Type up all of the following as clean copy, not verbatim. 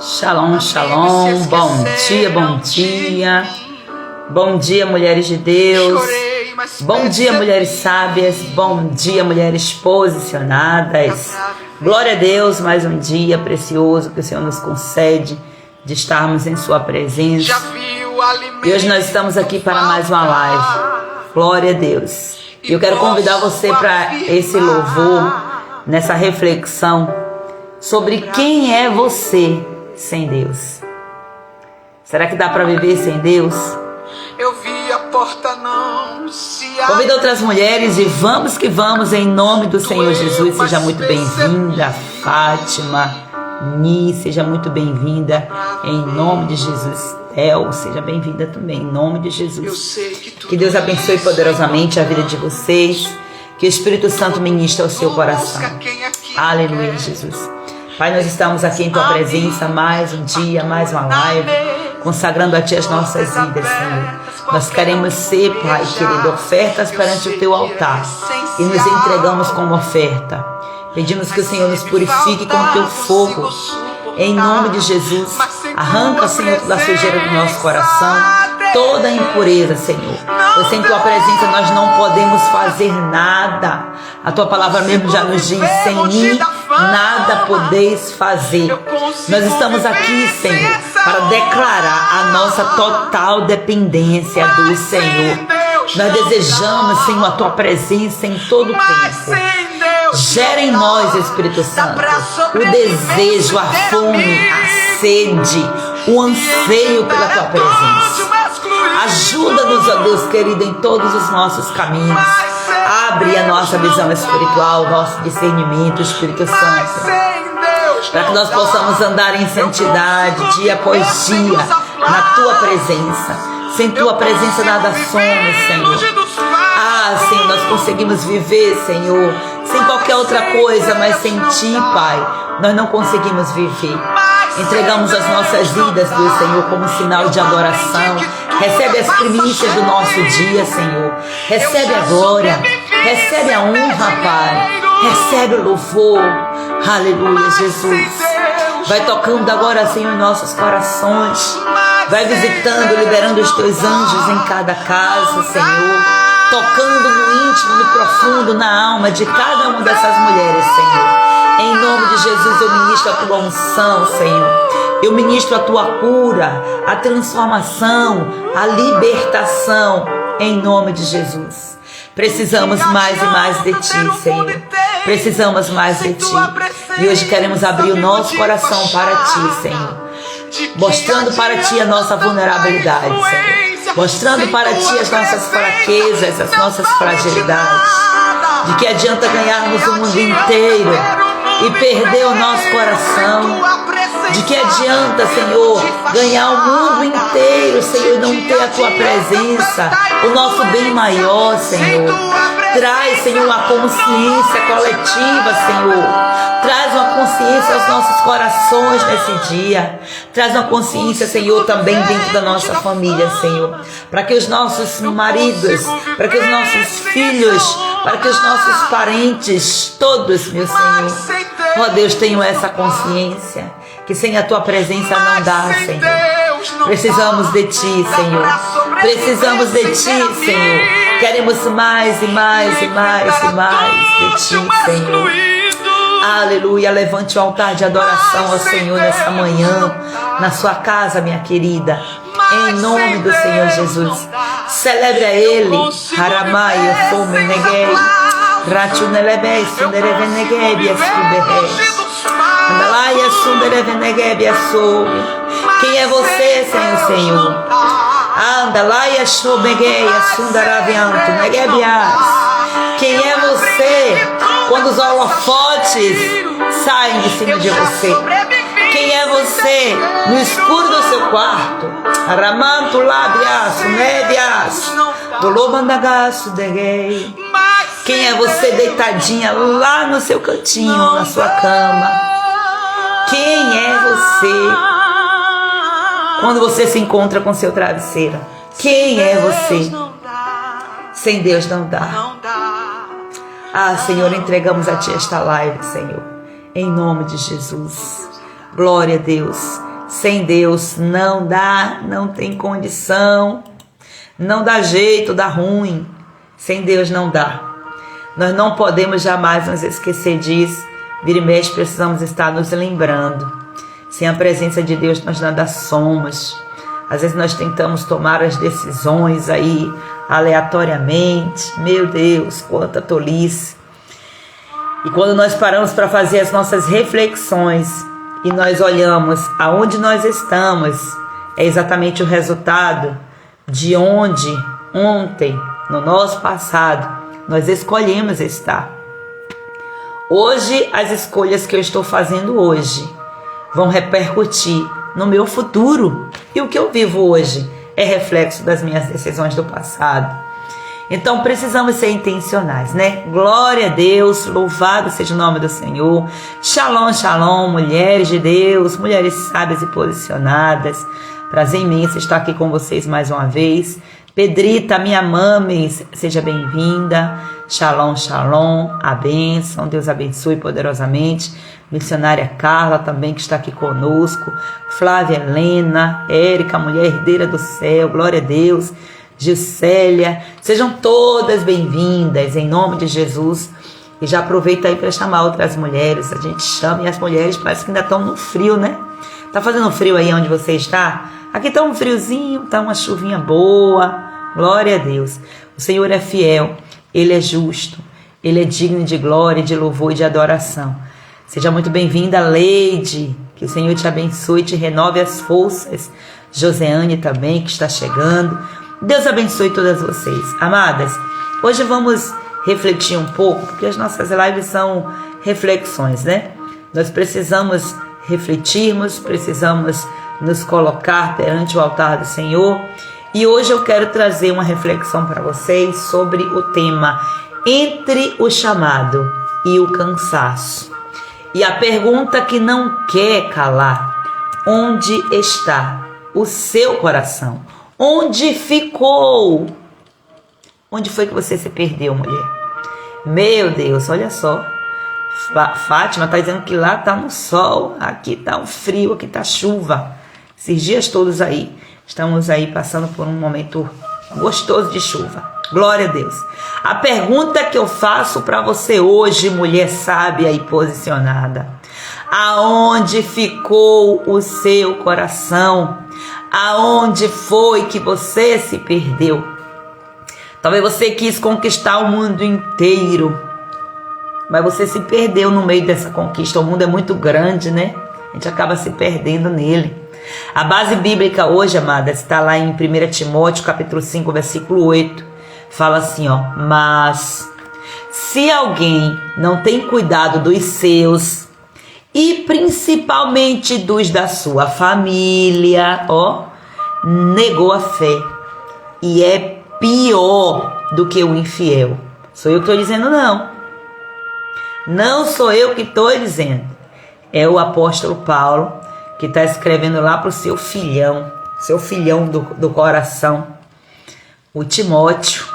Shalom, shalom, bom dia, bom dia. Bom dia, mulheres de Deus. Bom dia, mulheres sábias. Bom dia, mulheres posicionadas. Glória a Deus, mais um dia precioso que o Senhor nos concede de estarmos em sua presença. E hoje nós estamos aqui para mais uma live. Glória a Deus. E eu quero convidar você para esse louvor, nessa reflexão sobre quem é você sem Deus. Será que dá para viver sem Deus? Eu vi a porta não se abrir. Convido outras mulheres e vamos que vamos em nome do Senhor Jesus. Seja muito bem-vinda, Fátima, Ni, seja muito bem-vinda em nome de Jesus. El, seja bem-vinda também em nome de Jesus. Que Deus abençoe poderosamente a vida de vocês. Que o Espírito Santo ministre ao seu coração. Aleluia, Jesus. Pai, nós estamos aqui em Tua presença mais um dia, mais uma live, consagrando a Ti as nossas vidas, Senhor. Nós queremos ser, Pai querido, ofertas perante o Teu altar e nos entregamos como oferta. Pedimos que o Senhor nos purifique com o Teu fogo, em nome de Jesus. Arranca, Senhor, toda a sujeira do nosso coração, toda a impureza, Senhor. Pois sem Tua presença nós não podemos fazer nada. A Tua palavra mesmo já nos diz: sem mim nada podeis fazer. Nós estamos aqui, Senhor, para declarar a nossa total dependência do Senhor. Nós desejamos, Senhor, a Tua presença em todo o tempo. Gera em nós, Espírito Santo, o desejo, a fome, a sede, o anseio pela Tua presença. Ajuda-nos, ó Deus querido, em todos os nossos caminhos. Abre a nossa visão espiritual, o nosso discernimento, Espírito Santo, para que nós possamos andar em santidade dia após dia na Tua presença. Sem Tua presença nada somos, Senhor. Senhor, nós conseguimos viver, Senhor, sem qualquer outra coisa, mas sem Ti, Pai, nós não conseguimos viver. Entregamos as nossas vidas, Deus, Senhor, como sinal de adoração. Recebe as primícias do nosso dia, Senhor. Recebe a glória, recebe a honra, Pai. Recebe o louvor. Aleluia, Jesus. Vai tocando agora, Senhor, em nossos corações. Vai visitando, liberando os Teus anjos em cada casa, Senhor. Tocando no íntimo, no profundo, na alma de cada uma dessas mulheres, Senhor. Em nome de Jesus, eu ministro a Tua unção, Senhor. Eu ministro a Tua cura, a transformação, a libertação, em nome de Jesus. Precisamos mais e mais de Ti, Senhor. Precisamos mais de Ti. E hoje queremos abrir o nosso coração para Ti, Senhor. Mostrando para Ti a nossa vulnerabilidade, Senhor. Mostrando para Ti as nossas fraquezas, as nossas fragilidades. De que adianta ganharmos o mundo inteiro e perder o nosso coração? De que adianta, Senhor, ganhar o mundo inteiro, Senhor, e não ter a Tua presença, o nosso bem maior, Senhor? Traz, Senhor, uma consciência coletiva, Senhor. Traz uma consciência aos nossos corações nesse dia. Traz uma consciência, Senhor, também dentro da nossa família, Senhor. Para que os nossos maridos, para que os nossos filhos, para que os nossos parentes, todos, meu Senhor, ó Deus, tenham essa consciência. Que sem a Tua presença não dá, Senhor. Precisamos de Ti, Senhor. Precisamos de Ti, Senhor. Queremos mais e mais e mais e mais de Ti, Senhor. Aleluia. Levante o altar de adoração ao Senhor nessa manhã, na sua casa, minha querida. Em nome do Senhor Jesus. Celebre a Ele. Haramai, fome, neguei. Rachunelebei, sunderevenegei, biascuberei. Quem é você, Senhor? Quem é você quando os holofotes saem de cima de você? Quem é você no escuro do seu quarto? Quem é você deitadinha lá no seu cantinho, na sua cama? Quem é você quando você se encontra com seu travesseiro? Quem é você? Sem Deus não dá. Senhor, entregamos a Ti esta live, Senhor, em nome de Jesus. Glória a Deus. Sem Deus não dá, não tem condição, não dá jeito, dá ruim. Sem Deus não dá. Nós não podemos jamais nos esquecer disso. Vira e mexe, precisamos estar nos lembrando. Sem a presença de Deus nós nada somos. Às vezes nós tentamos tomar as decisões aí aleatoriamente. Meu Deus, quanta tolice. E quando nós paramos para fazer as nossas reflexões e nós olhamos aonde nós estamos, é exatamente o resultado de onde ontem, no nosso passado, nós escolhemos estar. Hoje, as escolhas que eu estou fazendo hoje vão repercutir no meu futuro. E o que eu vivo hoje é reflexo das minhas decisões do passado. Então precisamos ser intencionais, né? Glória a Deus, louvado seja o nome do Senhor. Shalom, shalom, mulheres de Deus, mulheres sábias e posicionadas. Prazer imenso estar aqui com vocês mais uma vez. Pedrita, minha mãe, seja bem-vinda. Shalom, shalom, a bênção, Deus abençoe poderosamente. Missionária Carla também que está aqui conosco. Flávia Helena, Érica, mulher herdeira do céu, glória a Deus. Gisélia, sejam todas bem-vindas em nome de Jesus. E já aproveita aí para chamar outras mulheres. A gente chama e as mulheres parece que ainda estão no frio, né? Tá fazendo frio aí onde você está? Aqui tá um friozinho, tá uma chuvinha boa. Glória a Deus. O Senhor é fiel, Ele é justo, Ele é digno de glória, de louvor e de adoração. Seja muito bem-vinda, Leide. Que o Senhor te abençoe e te renove as forças. Joseane também, que está chegando. Deus abençoe todas vocês. Amadas, hoje vamos refletir um pouco, porque as nossas lives são reflexões, né? Nós precisamos refletirmos, precisamos nos colocar perante o altar do Senhor. E hoje eu quero trazer uma reflexão para vocês sobre o tema entre o chamado e o cansaço. E a pergunta que não quer calar: onde está o seu coração? Onde ficou? Onde foi que você se perdeu, mulher? Meu Deus, olha só. Fátima está dizendo que lá está no sol, aqui está um frio, aqui está chuva. Esses dias todos aí, estamos aí passando por um momento gostoso de chuva. Glória a Deus. A pergunta que eu faço para você hoje, mulher sábia e posicionada: aonde ficou o seu coração? Aonde foi que você se perdeu? Talvez você quis conquistar o mundo inteiro, mas você se perdeu no meio dessa conquista. O mundo é muito grande, né? A gente acaba se perdendo nele. A base bíblica hoje, amada, está lá em 1 Timóteo, capítulo 5, versículo 8. Fala assim, ó: mas se alguém não tem cuidado dos seus, e principalmente dos da sua família, ó, negou a fé e é pior do que o infiel. Sou eu que estou dizendo, não. Não sou eu que estou dizendo. É o apóstolo Paulo que está escrevendo lá para o seu filhão do coração, o Timóteo.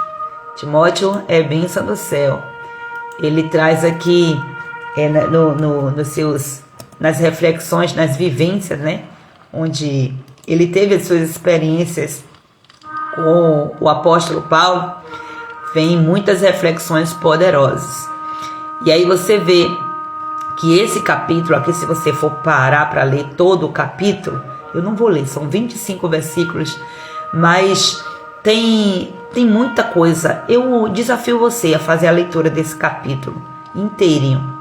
Timóteo é bênção do céu. Ele traz aqui nas reflexões, nas vivências, né? Onde ele teve as suas experiências com o apóstolo Paulo, vem muitas reflexões poderosas. E aí você vê que esse capítulo aqui, se você for parar para ler todo o capítulo, eu não vou ler, são 25 versículos, mas tem muita coisa. Eu desafio você a fazer a leitura desse capítulo inteirinho.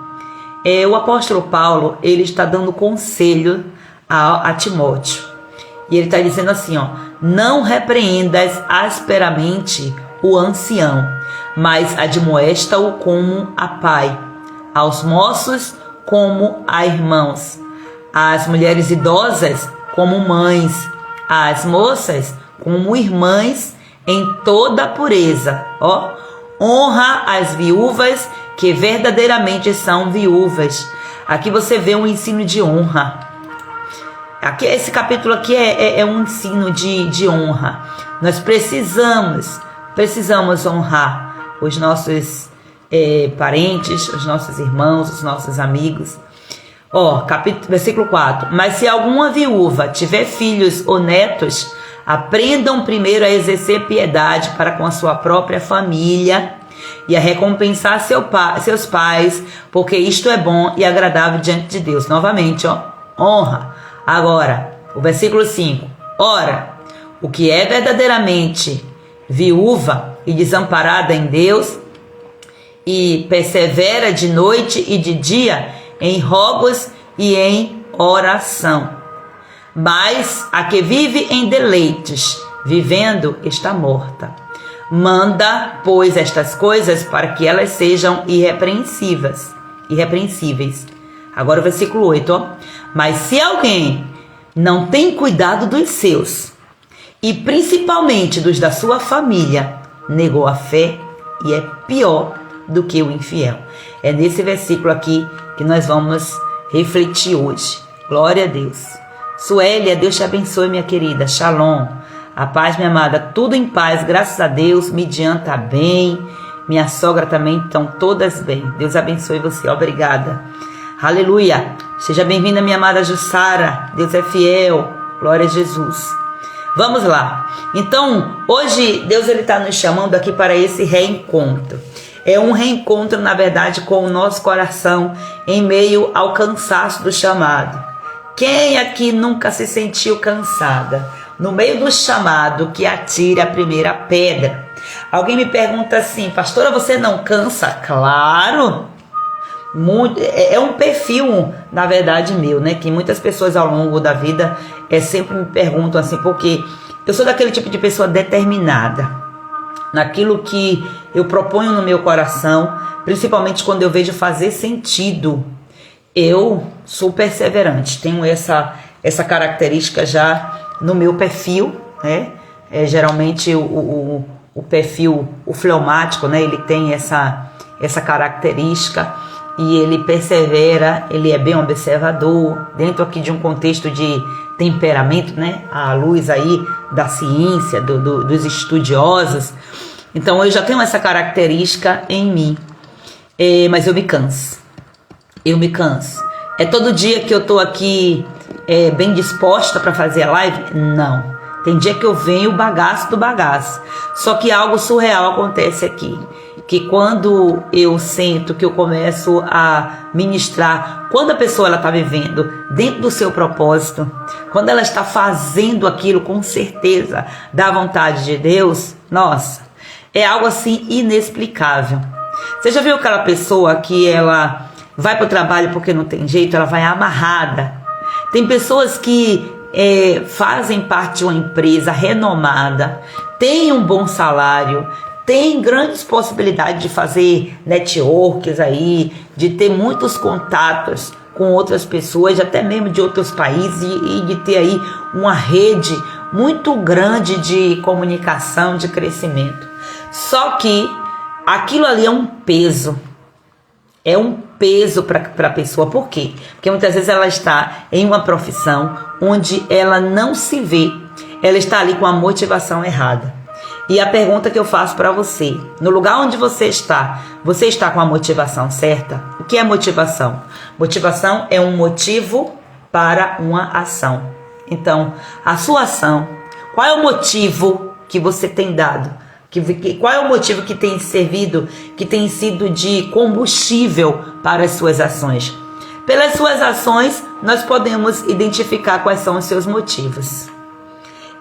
O apóstolo Paulo, ele está dando conselho a Timóteo. E ele está dizendo assim, ó: não repreendas asperamente o ancião, mas admoesta-o como a pai, aos moços como a irmãos, às mulheres idosas como mães, às moças como irmãs em toda a pureza. Ó, honra as viúvas que verdadeiramente são viúvas. Aqui você vê um ensino de honra. Aqui, esse capítulo aqui é um ensino de honra. Nós precisamos honrar os nossos parentes, os nossos irmãos, os nossos amigos. Versículo 4. Mas se alguma viúva tiver filhos ou netos, aprendam primeiro a exercer piedade para com a sua própria família e a recompensar seus pais, porque isto é bom e agradável diante de Deus. Novamente, honra. Agora, o versículo 5. Ora, o que é verdadeiramente viúva e desamparada em Deus e persevera de noite e de dia em rogos e em oração. Mas a que vive em deleites, vivendo, está morta. Manda, pois, estas coisas para que elas sejam irrepreensíveis. Agora o versículo 8. Mas se alguém não tem cuidado dos seus, e principalmente dos da sua família, negou a fé e é pior do que o infiel. É nesse versículo aqui que nós vamos refletir hoje. Glória a Deus. Suélia, Deus te abençoe, minha querida. Shalom. A paz, minha amada, tudo em paz, graças a Deus. Midian tá bem, minha sogra também, estão todas bem. Deus abençoe você, obrigada. Aleluia. Seja bem-vinda, minha amada Jussara. Deus é fiel. Glória a Jesus. Vamos lá. Então, hoje Deus está nos chamando aqui para esse reencontro. É um reencontro, na verdade, com o nosso coração em meio ao cansaço do chamado. Quem aqui nunca se sentiu cansada? No meio do chamado, que atire a primeira pedra. Alguém me pergunta assim, pastora, você não cansa? Claro! É um perfil, na verdade, meu, né? Que muitas pessoas ao longo da vida sempre me perguntam assim, porque eu sou daquele tipo de pessoa determinada naquilo que eu proponho no meu coração, principalmente quando eu vejo fazer sentido. Eu sou perseverante, tenho essa característica já no meu perfil, né? Geralmente o perfil, o fleumático, né? Ele tem essa característica. E ele persevera, ele é bem observador, dentro aqui de um contexto de temperamento, né? À luz aí da ciência, dos estudiosos. Então eu já tenho essa característica em mim, mas eu me canso. É todo dia que eu tô aqui bem disposta para fazer a live? Não. Tem dia que eu venho bagaço do bagaço. Só que algo surreal acontece aqui. Que quando eu sento, que eu começo a ministrar, quando a pessoa está vivendo dentro do seu propósito, quando ela está fazendo aquilo com certeza da vontade de Deus, nossa, é algo assim inexplicável. Você já viu aquela pessoa que ela vai para o trabalho porque não tem jeito, ela vai amarrada? Tem pessoas que fazem parte de uma empresa renomada, têm um bom salário, tem grandes possibilidades de fazer networks aí, de ter muitos contatos com outras pessoas, até mesmo de outros países, e de ter aí uma rede muito grande de comunicação, de crescimento. Só que aquilo ali é um peso. É um peso para a pessoa. Por quê? Porque muitas vezes ela está em uma profissão onde ela não se vê. Ela está ali com a motivação errada. E a pergunta que eu faço para você, no lugar onde você está com a motivação certa? O que é motivação? Motivação é um motivo para uma ação. Então, a sua ação, qual é o motivo que você tem dado? Qual é o motivo que tem servido, que tem sido de combustível para as suas ações? Pelas suas ações, nós podemos identificar quais são os seus motivos.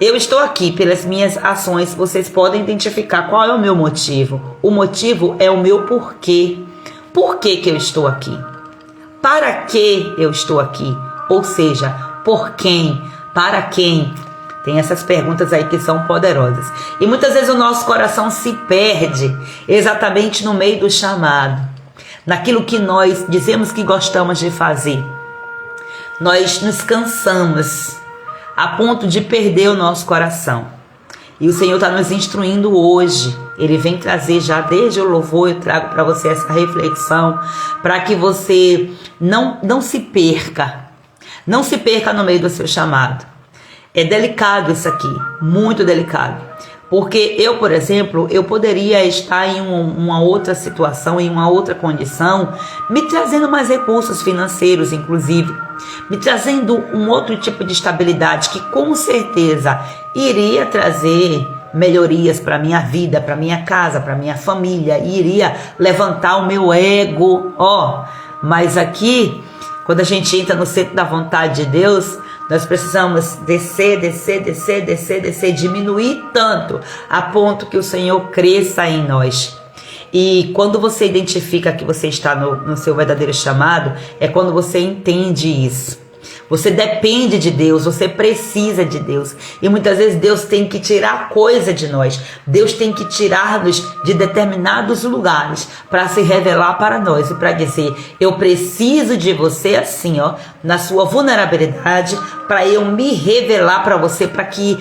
Eu estou aqui pelas minhas ações, vocês podem identificar qual é o meu motivo. O motivo é o meu porquê. Por que eu estou aqui? Para que eu estou aqui? Ou seja, por quem? Para quem? Tem essas perguntas aí que são poderosas. E muitas vezes o nosso coração se perde exatamente no meio do chamado. Naquilo que nós dizemos que gostamos de fazer. Nós nos cansamos a ponto de perder o nosso coração. E o Senhor está nos instruindo hoje. Ele vem trazer já desde o louvor, eu trago para você essa reflexão, para que você não se perca. Não se perca no meio do seu chamado. É delicado isso aqui, muito delicado. Porque eu, por exemplo, eu poderia estar em uma outra situação, em uma outra condição, me trazendo mais recursos financeiros, inclusive, me trazendo um outro tipo de estabilidade que com certeza iria trazer melhorias para minha vida, para minha casa, para minha família, iria levantar o meu ego, mas aqui, quando a gente entra no centro da vontade de Deus, nós precisamos descer, diminuir tanto, a ponto que o Senhor cresça em nós. E quando você identifica que você está no seu verdadeiro chamado, é quando você entende isso. Você depende de Deus, você precisa de Deus. E muitas vezes Deus tem que tirar coisa de nós. Deus tem que tirar-nos de determinados lugares para se revelar para nós e para dizer: eu preciso de você assim, na sua vulnerabilidade, para eu me revelar para você, para que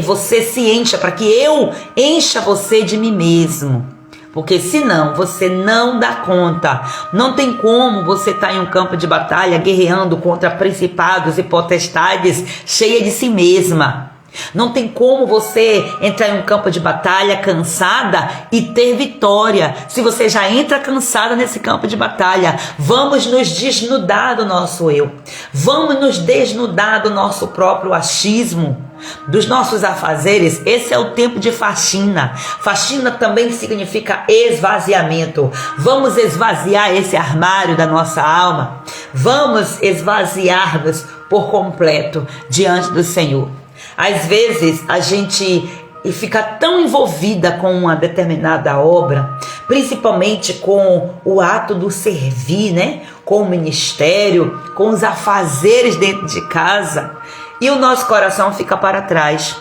você se encha, para que eu encha você de mim mesmo. Porque senão você não dá conta. Não tem como você estar em um campo de batalha guerreando contra principados e potestades cheia de si mesma. Não tem como você entrar em um campo de batalha cansada e ter vitória, se você já entra cansada nesse campo de batalha. Vamos nos desnudar do nosso eu. Vamos nos desnudar do nosso próprio achismo, dos nossos afazeres. Esse é o tempo de faxina. Faxina também significa esvaziamento. Vamos esvaziar esse armário da nossa alma. Vamos esvaziar-nos por completo diante do Senhor. Às vezes a gente fica tão envolvida com uma determinada obra, principalmente com o ato do servir, né? Com o ministério, com os afazeres dentro de casa, e o nosso coração fica para trás.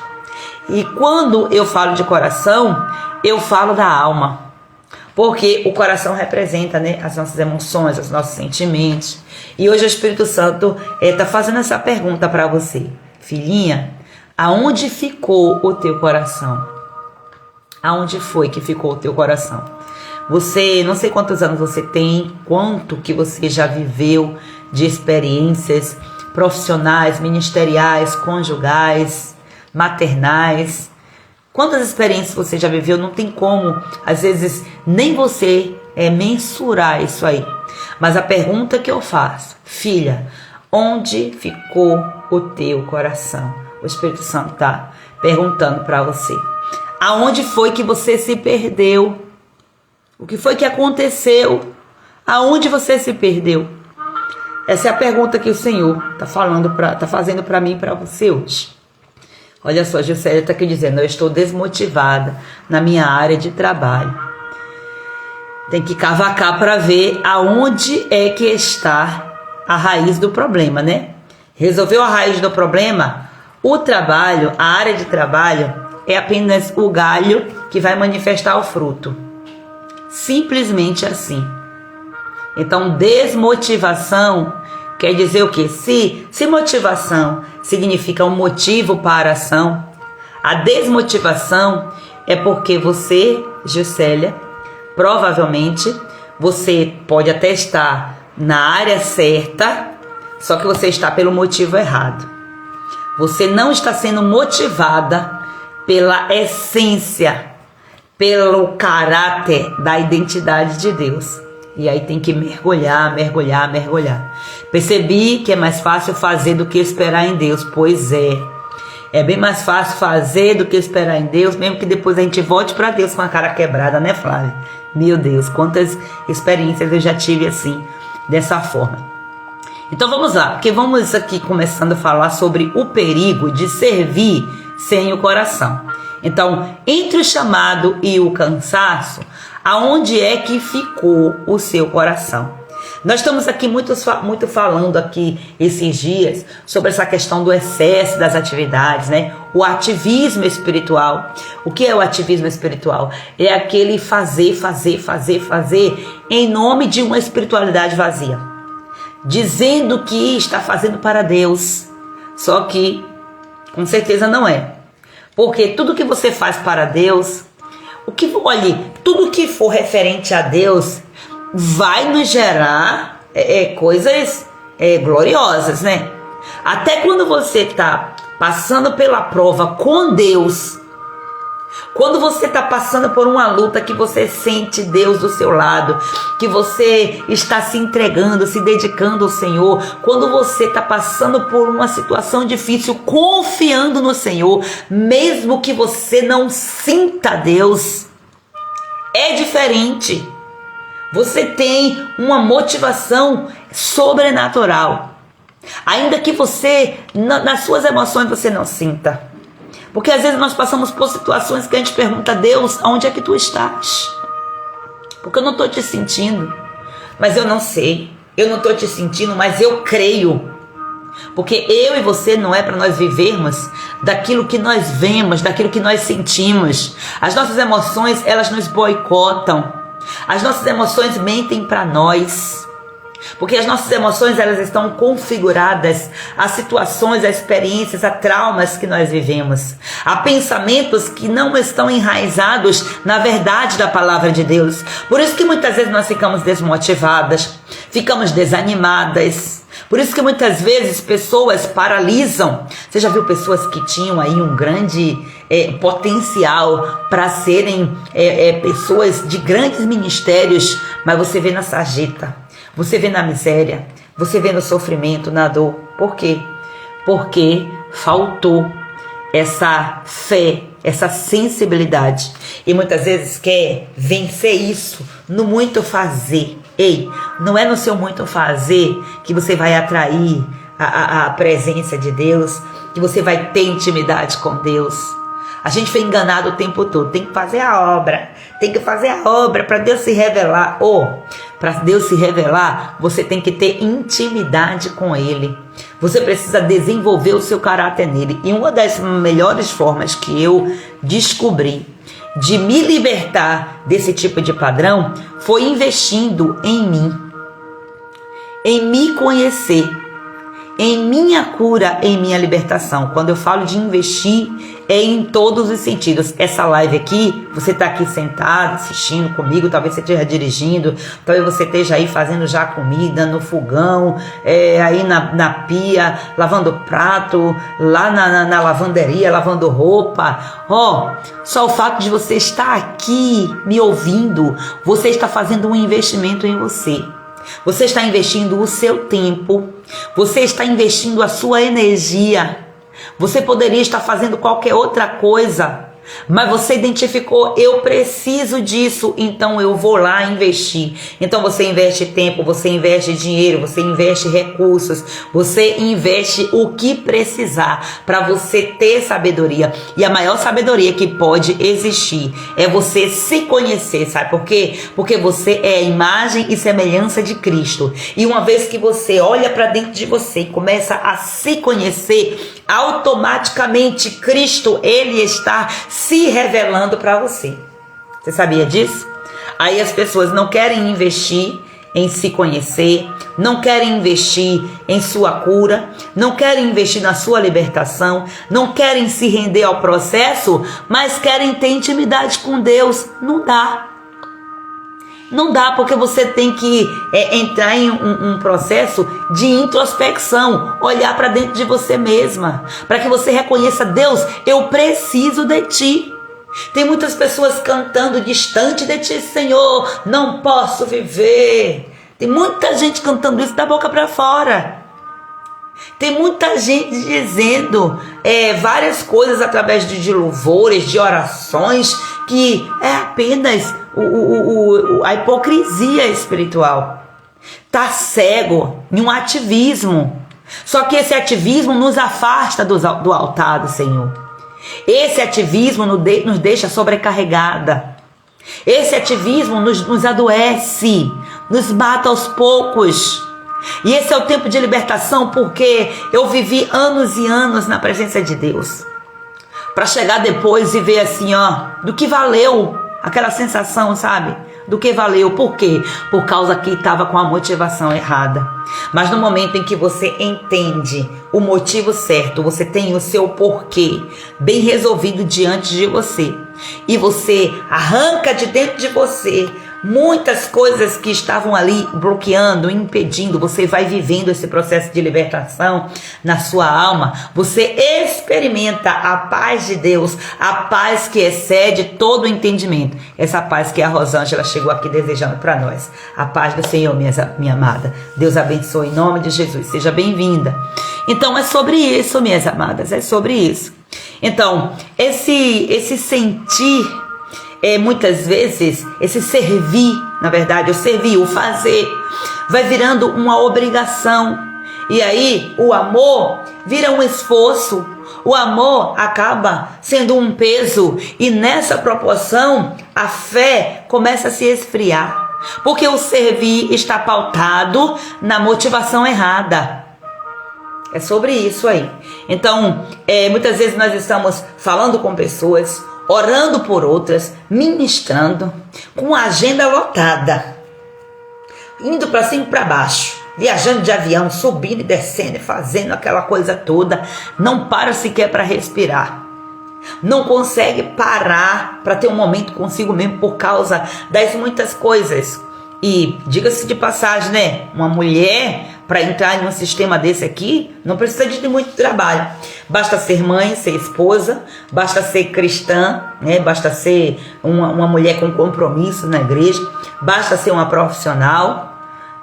E quando eu falo de coração, eu falo da alma, porque o coração representa, né, as nossas emoções, os nossos sentimentos. E hoje o Espírito Santo está fazendo essa pergunta para você: filhinha, aonde ficou o teu coração? Aonde foi que ficou o teu coração? Você, não sei quantos anos você tem, quanto que você já viveu de experiências profissionais, ministeriais, conjugais, maternais. Quantas experiências você já viveu? Não tem como, às vezes, nem você mensurar isso aí. Mas a pergunta que eu faço: filha, onde ficou o teu coração? O Espírito Santo está perguntando para você: aonde foi que você se perdeu? O que foi que aconteceu? Aonde você se perdeu? Essa é a pergunta que o Senhor está fazendo para mim e para você hoje. Olha só, Juscelia está aqui dizendo: eu estou desmotivada na minha área de trabalho. Tem que cavacar para ver aonde é que está a raiz do problema, né? Resolveu a raiz do problema? O trabalho, a área de trabalho, é apenas o galho que vai manifestar o fruto. Simples assim. Então, desmotivação quer dizer o quê? Se motivação significa um motivo para a ação, a desmotivação é porque você, Juscelia, provavelmente, você pode até estar na área certa, só que você está pelo motivo errado. Você não está sendo motivada pela essência, pelo caráter da identidade de Deus. E aí tem que mergulhar. Percebi que é mais fácil fazer do que esperar em Deus. Pois é. É bem mais fácil fazer do que esperar em Deus, mesmo que depois a gente volte para Deus com a cara quebrada, né, Flávia? Meu Deus, quantas experiências eu já tive assim, dessa forma. Então vamos lá, porque vamos aqui começando a falar sobre o perigo de servir sem o coração. Então, entre o chamado e o cansaço, aonde é que ficou o seu coração? Nós estamos aqui muito falando aqui esses dias sobre essa questão do excesso das atividades, né? O ativismo espiritual. O que é o ativismo espiritual? É aquele fazer em nome de uma espiritualidade vazia, dizendo que está fazendo para Deus, só que com certeza não é. Porque tudo que você faz para Deus, tudo que for referente a Deus vai nos gerar coisas gloriosas, né? Até quando você está passando pela prova com Deus, Quando você está passando por uma luta, que você sente Deus do seu lado, que você está se entregando, se dedicando ao Senhor, quando você está passando por uma situação difícil, confiando no Senhor, mesmo que você não sinta Deus, é diferente. Você tem uma motivação sobrenatural, ainda que você, nas suas emoções, você não sinta. Porque às vezes nós passamos por situações que a gente pergunta a Deus, aonde é que tu estás? Porque eu não estou te sentindo, mas eu não sei. Eu não estou te sentindo, mas eu creio. Porque eu e você não é para nós vivermos daquilo que nós vemos, daquilo que nós sentimos. As nossas emoções, elas nos boicotam. As nossas emoções mentem para nós. Porque as nossas emoções, elas estão configuradas a situações, a experiências, a traumas que nós vivemos. Há pensamentos que não estão enraizados na verdade da palavra de Deus. Por isso que muitas vezes nós ficamos desmotivadas, ficamos desanimadas. Por isso que muitas vezes pessoas paralisam. Você já viu pessoas que tinham aí um grande potencial para serem pessoas de grandes ministérios, mas você vê na sarjeta, você vê na miséria, você vê no sofrimento, na dor. Por quê? Porque faltou essa fé, essa sensibilidade. E muitas vezes quer vencer isso no muito fazer. Ei, não é no seu muito fazer que você vai atrair a presença de Deus, que você vai ter intimidade com Deus. A gente foi enganado o tempo todo. Tem que fazer a obra. Tem que fazer a obra para Deus se revelar. Para Deus se revelar, você tem que ter intimidade com Ele. Você precisa desenvolver o seu caráter nele. E uma das melhores formas que eu descobri de me libertar desse tipo de padrão foi investindo em mim, em me conhecer, em minha cura, em minha libertação. Quando eu falo de investir, é em todos os sentidos. Essa live aqui, você está aqui sentado, assistindo comigo, talvez você esteja dirigindo, talvez você esteja aí fazendo já comida no fogão, aí na pia, lavando prato, lá na lavanderia, lavando roupa. Só o fato de você estar aqui me ouvindo, você está fazendo um investimento em você. Você está investindo o seu tempo, você está investindo a sua energia. Você poderia estar fazendo qualquer outra coisa, mas você identificou, eu preciso disso, então eu vou lá investir. Então você investe tempo, você investe dinheiro, você investe recursos, você investe o que precisar para você ter sabedoria. E a maior sabedoria que pode existir é você se conhecer, sabe por quê? Porque você é a imagem e semelhança de Cristo. E uma vez que você olha para dentro de você e começa a se conhecer, automaticamente Cristo, Ele está se revelando para você. Você sabia disso? Aí as pessoas não querem investir em se conhecer, não querem investir em sua cura, não querem investir na sua libertação, não querem se render ao processo, mas querem ter intimidade com Deus. Não dá. Não dá, porque você tem que entrar em um processo de introspecção, olhar para dentro de você mesma, para que você reconheça: Deus, eu preciso de Ti. Tem muitas pessoas cantando: distante de Ti, Senhor, não posso viver. Tem muita gente cantando isso da boca para fora. Tem muita gente dizendo várias coisas através de louvores, de orações, que é apenas a hipocrisia espiritual. Tá cego em um ativismo. Só que esse ativismo nos afasta do altar do Senhor. Esse ativismo nos deixa sobrecarregada. Esse ativismo nos adoece, nos mata aos poucos. E esse é o tempo de libertação, porque eu vivi anos e anos na presença de Deus, para chegar depois e ver assim, do que valeu aquela sensação, sabe? Do que valeu. Por quê? Por causa que estava com a motivação errada. Mas no momento em que você entende o motivo certo, você tem o seu porquê bem resolvido diante de você, e você arranca de dentro de você muitas coisas que estavam ali bloqueando, impedindo, você vai vivendo esse processo de libertação na sua alma, você experimenta a paz de Deus, a paz que excede todo o entendimento, essa paz que a Rosângela chegou aqui desejando para nós. A paz do Senhor, minha amada. Deus abençoe em nome de Jesus, seja bem-vinda. Então é sobre isso, minhas amadas, é sobre isso. Então, esse sentir, muitas vezes, esse servir, na verdade, o servir, o fazer, vai virando uma obrigação. E aí, o amor vira um esforço. O amor acaba sendo um peso. E nessa proporção, a fé começa a se esfriar. Porque o servir está pautado na motivação errada. É sobre isso aí. Então, muitas vezes nós estamos falando com pessoas, orando por outras, ministrando, com a agenda lotada, indo para cima e para baixo, viajando de avião, subindo e descendo, fazendo aquela coisa toda, não para sequer para respirar, não consegue parar para ter um momento consigo mesmo por causa das muitas coisas. E diga-se de passagem, né? Uma mulher, para entrar em um sistema desse aqui, não precisa de muito trabalho. Basta ser mãe, ser esposa, basta ser cristã, né? Basta ser uma mulher com compromisso na igreja, basta ser uma profissional,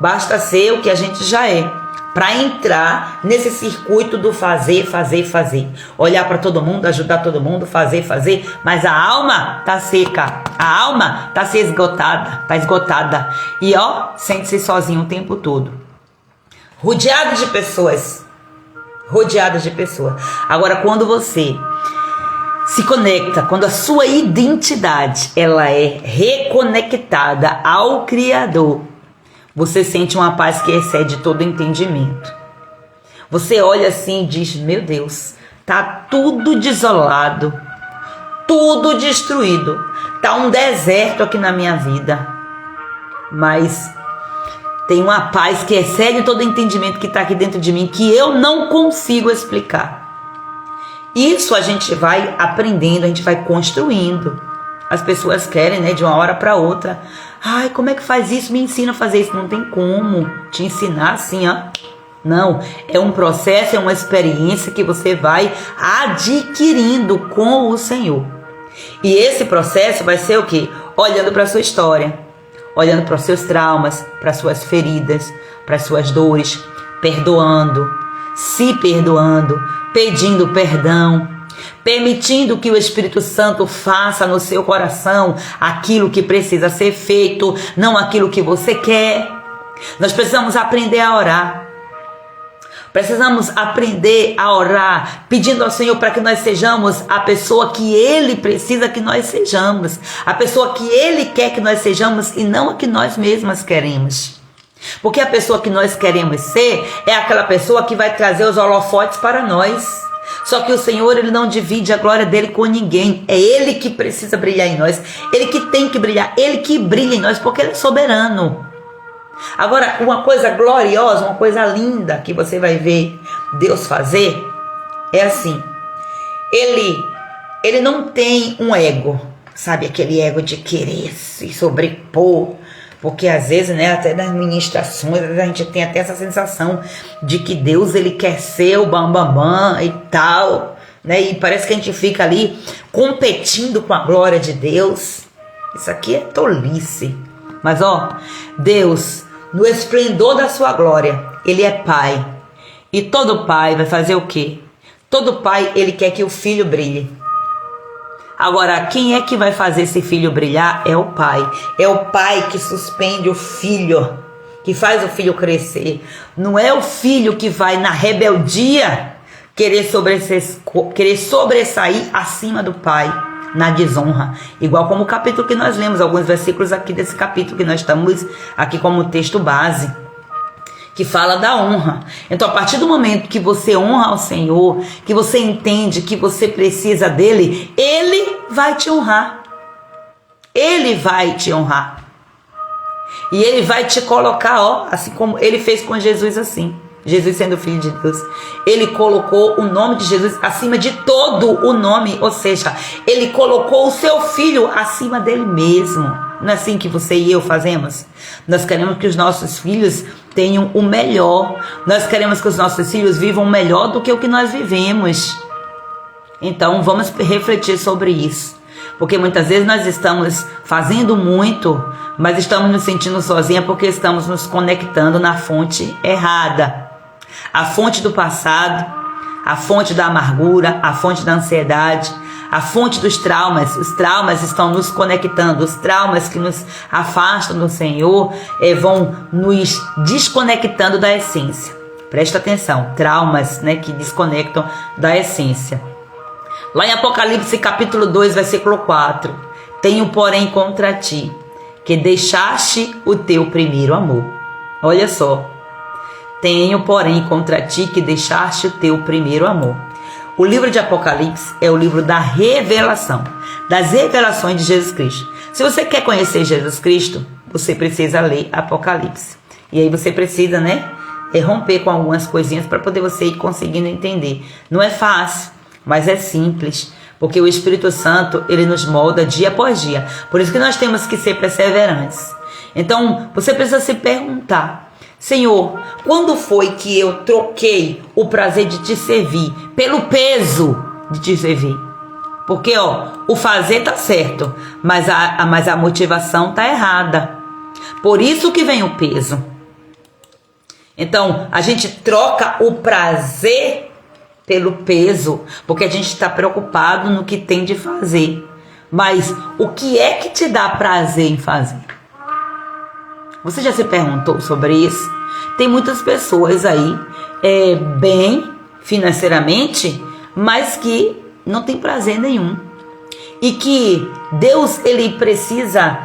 basta ser o que a gente já é. Para entrar nesse circuito do fazer. Olhar para todo mundo, ajudar todo mundo, fazer. Mas a alma tá seca. A alma tá esgotada. E sente-se sozinho o tempo todo. Rodeado de pessoas. Agora, quando você se conecta, quando a sua identidade ela é reconectada ao Criador, você sente uma paz que excede todo entendimento. Você olha assim e diz: meu Deus, tá tudo desolado, tudo destruído, tá um deserto aqui na minha vida, mas tem uma paz que excede todo entendimento que está aqui dentro de mim, que eu não consigo explicar. Isso a gente vai aprendendo, a gente vai construindo. As pessoas querem, né, de uma hora para outra. Ai, como é que faz isso? Me ensina a fazer isso. Não tem como te ensinar assim, Não, é um processo, é uma experiência que você vai adquirindo com o Senhor. E esse processo vai ser o quê? Olhando para a sua história, olhando para os seus traumas, para as suas feridas, para as suas dores, perdoando, se perdoando, pedindo perdão, permitindo que o Espírito Santo faça no seu coração aquilo que precisa ser feito, não aquilo que você quer. Nós precisamos aprender a orar. Precisamos aprender a orar, pedindo ao Senhor para que nós sejamos a pessoa que Ele precisa que nós sejamos, a pessoa que Ele quer que nós sejamos e não a que nós mesmas queremos. Porque a pessoa que nós queremos ser é aquela pessoa que vai trazer os holofotes para nós. Só que o Senhor, Ele não divide a glória dEle com ninguém. É Ele que precisa brilhar em nós. Ele que tem que brilhar. Ele que brilha em nós porque Ele é soberano. Agora, uma coisa gloriosa, uma coisa linda que você vai ver Deus fazer é assim. Ele não tem um ego. Sabe, aquele ego de querer se sobrepor. Porque às vezes, né, até nas ministrações, a gente tem até essa sensação de que Deus, Ele quer ser o bambambam e tal, né? E parece que a gente fica ali competindo com a glória de Deus. Isso aqui é tolice. Mas Deus, no esplendor da sua glória, Ele é Pai. E todo pai vai fazer o quê? Todo pai, ele quer que o filho brilhe. Agora, quem é que vai fazer esse filho brilhar? É o pai. É o pai que suspende o filho, que faz o filho crescer. Não é o filho que vai na rebeldia querer sobressair acima do pai, na desonra. Igual como o capítulo que nós lemos, alguns versículos aqui desse capítulo que nós estamos aqui como texto base, que fala da honra. Então, a partir do momento que você honra ao Senhor, que você entende que você precisa dele, Ele vai te honrar. Ele vai te honrar. E Ele vai te colocar, assim como Ele fez com Jesus assim. Jesus sendo filho de Deus. Ele colocou o nome de Jesus acima de todo o nome. Ou seja, Ele colocou o seu filho acima dele mesmo. Não é assim que você e eu fazemos? Nós queremos que os nossos filhos tenham o melhor. Nós queremos que os nossos filhos vivam melhor do que o que nós vivemos. Então vamos refletir sobre isso. Porque muitas vezes nós estamos fazendo muito, mas estamos nos sentindo sozinhos porque estamos nos conectando na fonte errada. A fonte do passado, a fonte da amargura, a fonte da ansiedade, a fonte dos traumas. Os traumas estão nos conectando. Os traumas que nos afastam do Senhor vão nos desconectando da essência. Presta atenção, traumas, né, que desconectam da essência. Lá em Apocalipse capítulo 2, versículo 4. Tenho, porém, contra ti, que deixaste o teu primeiro amor. Olha só. Tenho, porém, contra ti, que deixaste o teu primeiro amor. O livro de Apocalipse é o livro da revelação, das revelações de Jesus Cristo. Se você quer conhecer Jesus Cristo, você precisa ler Apocalipse. E aí você precisa, né, romper com algumas coisinhas para poder você ir conseguindo entender. Não é fácil, mas é simples, porque o Espírito Santo, ele nos molda dia após dia. Por isso que nós temos que ser perseverantes. Então, você precisa se perguntar: Senhor, quando foi que eu troquei o prazer de te servir pelo peso de te servir? Porque, o fazer tá certo, mas a motivação tá errada. Por isso que vem o peso. Então, a gente troca o prazer pelo peso, porque a gente está preocupado no que tem de fazer. Mas o que é que te dá prazer em fazer? Você já se perguntou sobre isso? Tem muitas pessoas aí, bem financeiramente, mas que não tem prazer nenhum. E que Deus, ele precisa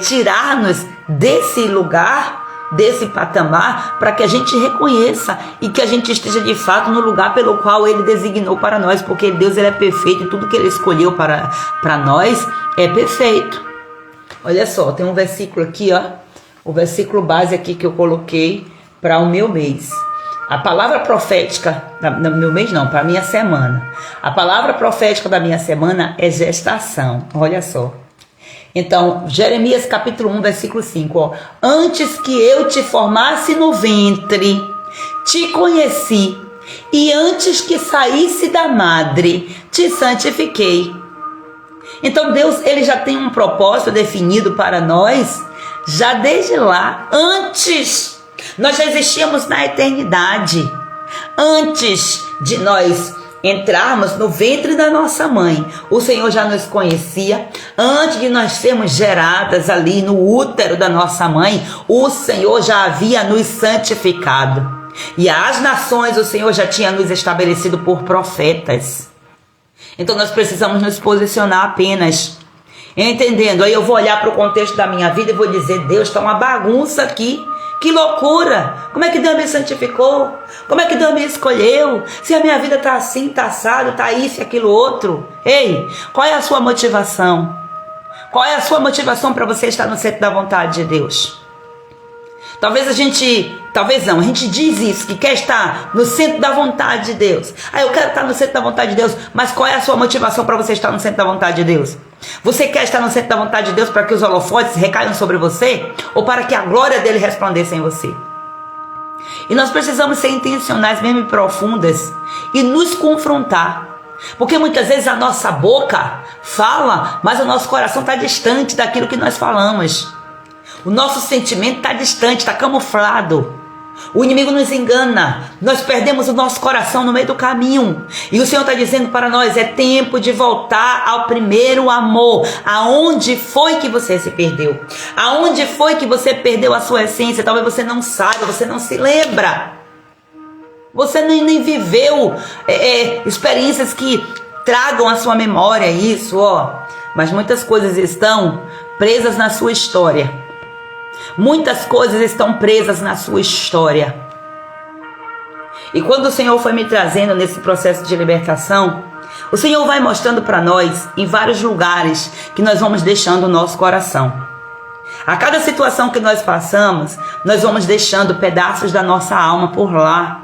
tirar-nos desse lugar, desse patamar, para que a gente reconheça e que a gente esteja de fato no lugar pelo qual ele designou para nós, porque Deus, ele é perfeito e tudo que ele escolheu para nós é perfeito. Olha só, tem um versículo aqui, o versículo base aqui que eu coloquei para o meu mês. A palavra profética, no meu mês não, para a minha semana. A palavra profética da minha semana é gestação. Olha só. Então, Jeremias capítulo 1, versículo 5. Antes que eu te formasse no ventre, te conheci, e antes que saísse da madre, te santifiquei. Então, Deus, ele já tem um propósito definido para nós, já desde lá, antes. Nós já existíamos na eternidade. Antes de nós entrarmos no ventre da nossa mãe, o Senhor já nos conhecia. Antes de nós sermos geradas ali no útero da nossa mãe, o Senhor já havia nos santificado. E as nações o Senhor já tinha nos estabelecido por profetas. Então nós precisamos nos posicionar apenas entendendo. Aí eu vou olhar para o contexto da minha vida e vou dizer: Deus, está uma bagunça aqui. Que loucura! Como é que Deus me santificou? Como é que Deus me escolheu? Se a minha vida está assim, está assado, está isso e aquilo outro. Ei, qual é a sua motivação? Qual é a sua motivação para você estar no centro da vontade de Deus? Talvez a gente diz isso, que quer estar no centro da vontade de Deus. Eu quero estar no centro da vontade de Deus, mas qual é a sua motivação para você estar no centro da vontade de Deus? Você quer estar no centro da vontade de Deus para que os holofotes recaiam sobre você? Ou para que a glória dele resplandeça em você? E nós precisamos ser intencionais mesmo e profundas e nos confrontar. Porque muitas vezes a nossa boca fala, mas o nosso coração está distante daquilo que nós falamos. O nosso sentimento está distante, está camuflado. O inimigo nos engana. Nós perdemos o nosso coração no meio do caminho. E o Senhor está dizendo para nós: é tempo de voltar ao primeiro amor. Aonde foi que você se perdeu? Aonde foi que você perdeu a sua essência? Talvez você não saiba, você não se lembra. Você nem viveu experiências que tragam à sua memória isso, Mas muitas coisas estão presas na sua história. Muitas coisas estão presas na sua história. E quando o Senhor foi me trazendo nesse processo de libertação, o Senhor vai mostrando para nós em vários lugares que nós vamos deixando o nosso coração. A cada situação que nós passamos, nós vamos deixando pedaços da nossa alma por lá.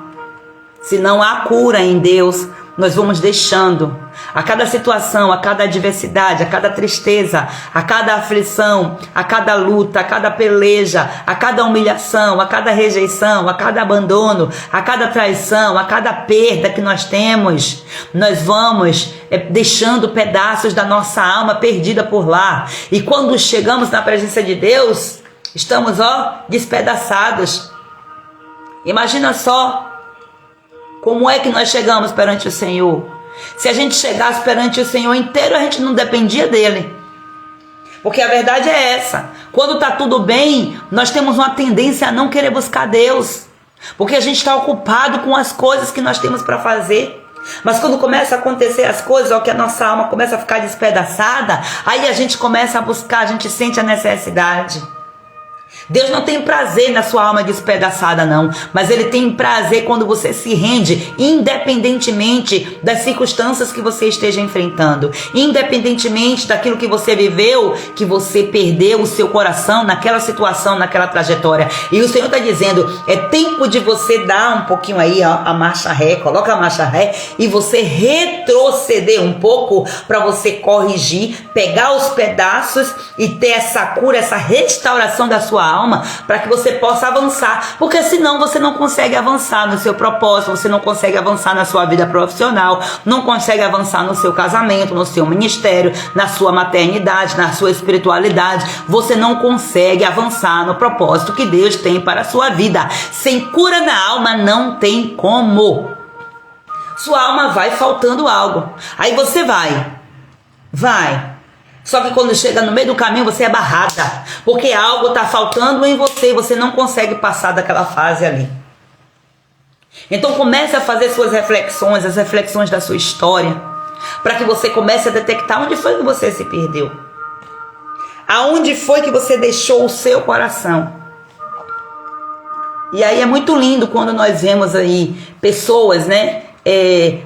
Se não há cura em Deus, nós vamos deixando a cada situação, a cada adversidade, a cada tristeza, a cada aflição, a cada luta, a cada peleja, a cada humilhação, a cada rejeição, a cada abandono, a cada traição, a cada perda que nós temos, nós vamos deixando pedaços da nossa alma perdida por lá. E quando chegamos na presença de Deus, estamos, despedaçados. Imagina só como é que nós chegamos perante o Senhor. Se a gente chegasse perante o Senhor inteiro, a gente não dependia dele. Porque a verdade é essa. Quando está tudo bem, nós temos uma tendência a não querer buscar Deus. Porque a gente está ocupado com as coisas que nós temos para fazer. Mas quando começa a acontecer as coisas, que a nossa alma começa a ficar despedaçada, aí a gente começa a buscar, a gente sente a necessidade. Deus não tem prazer na sua alma despedaçada, não. Mas Ele tem prazer quando você se rende, independentemente das circunstâncias que você esteja enfrentando, independentemente daquilo que você viveu, que você perdeu o seu coração naquela situação, naquela trajetória. E o Senhor está dizendo, é tempo de você dar um pouquinho aí a marcha ré, coloca a marcha ré e você retroceder um pouco para você corrigir, pegar os pedaços e ter essa cura, essa restauração da sua alma, para que você possa avançar, porque senão você não consegue avançar no seu propósito, você não consegue avançar na sua vida profissional, não consegue avançar no seu casamento, no seu ministério, na sua maternidade, na sua espiritualidade, você não consegue avançar no propósito que Deus tem para a sua vida. Sem cura na alma não tem como. Sua alma vai faltando algo, aí você vai. Só que quando chega no meio do caminho você é barrada, porque algo está faltando em você e você não consegue passar daquela fase ali. Então comece a fazer suas reflexões, as reflexões da sua história, para que você comece a detectar onde foi que você se perdeu. Aonde foi que você deixou o seu coração. E aí é muito lindo quando nós vemos aí pessoas,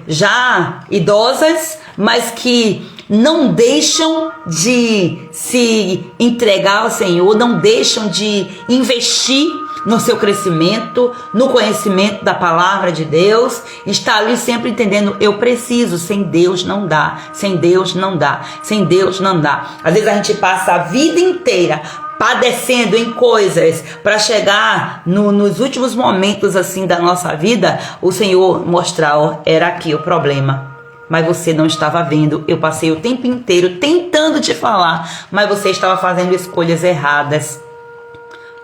já idosas, mas que não deixam de se entregar ao Senhor, não deixam de investir no seu crescimento, no conhecimento da palavra de Deus, está ali sempre entendendo, eu preciso, sem Deus não dá, sem Deus não dá, sem Deus não dá. Às vezes a gente passa a vida inteira padecendo em coisas para nos últimos momentos assim da nossa vida, o Senhor mostrar, era aqui o problema. Mas você não estava vendo, eu passei o tempo inteiro tentando te falar, mas você estava fazendo escolhas erradas,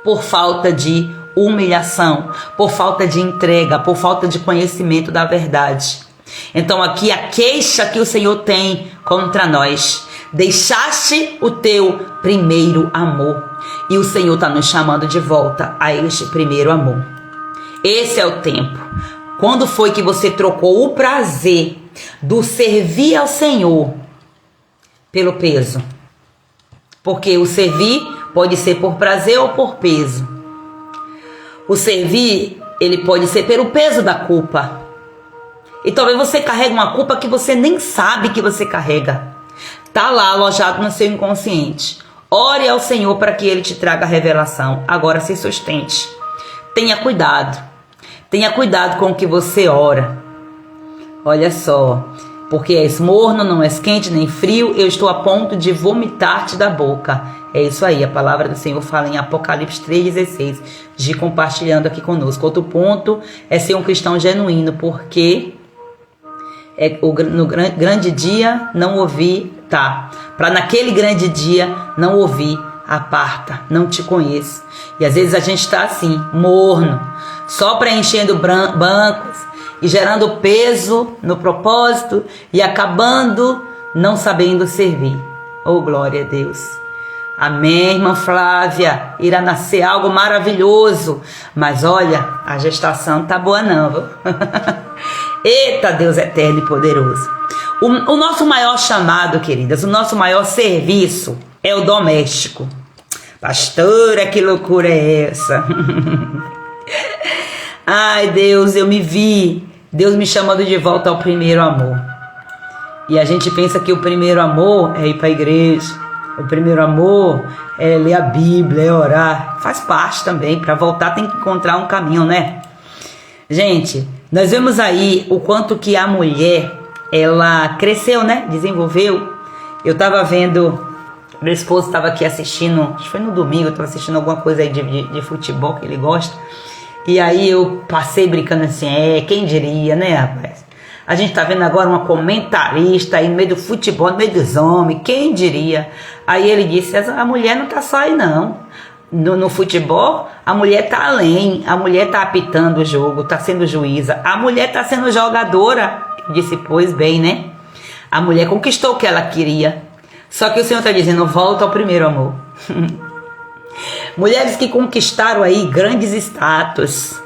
por falta de humilhação, por falta de entrega, por falta de conhecimento da verdade. Então aqui a queixa que o Senhor tem contra nós, deixaste o teu primeiro amor, e o Senhor está nos chamando de volta a este primeiro amor. Esse é o tempo. Quando foi que você trocou o prazer do servir ao Senhor pelo peso? Porque o servir pode ser por prazer ou por peso. O servir, ele pode ser pelo peso da culpa. E talvez você carregue uma culpa que você nem sabe que você carrega. Está lá alojado no seu inconsciente. Ore ao Senhor para que Ele te traga a revelação. Agora se sustente. Tenha cuidado. Tenha cuidado com o que você ora. Olha só. Porque és morno, não és quente nem frio, eu estou a ponto de vomitar-te da boca. É isso aí, a palavra do Senhor fala em Apocalipse 3,16, de compartilhando aqui conosco. Outro ponto é ser um cristão genuíno, porque no grande dia não ouvir, para naquele grande dia não ouvir, aparta, não te conheço. E às vezes a gente está assim, morno, só preenchendo bancos, e gerando peso no propósito e acabando não sabendo servir. Oh, glória a Deus. Amém, irmã Flávia. Irá nascer algo maravilhoso. Mas olha, a gestação tá boa não, viu? Eita, Deus eterno e poderoso. O nosso maior chamado, queridas, o nosso maior serviço é o doméstico. Pastora, que loucura é essa? Ai, Deus, eu me vi. Deus me chamando de volta ao primeiro amor. E a gente pensa que o primeiro amor é ir para a igreja. O primeiro amor é ler a Bíblia, é orar. Faz parte também. Para voltar tem que encontrar um caminho, né? Gente, Nós vemos aí o quanto que a mulher, ela cresceu, né? Desenvolveu. Eu tava vendo, meu esposo estava aqui assistindo, acho que foi no domingo, eu tava assistindo alguma coisa aí de futebol que ele gosta. E aí eu passei brincando assim, quem diria, né, rapaz? A gente tá vendo agora uma comentarista aí no meio do futebol, no meio dos homens, quem diria? Aí ele disse, a mulher não tá só aí não. No futebol, a mulher tá além, a mulher tá apitando o jogo, tá sendo juíza, a mulher tá sendo jogadora. Eu disse, pois bem, né? A mulher conquistou o que ela queria. Só que o Senhor está dizendo, volta ao primeiro amor. Mulheres que conquistaram aí grandes status.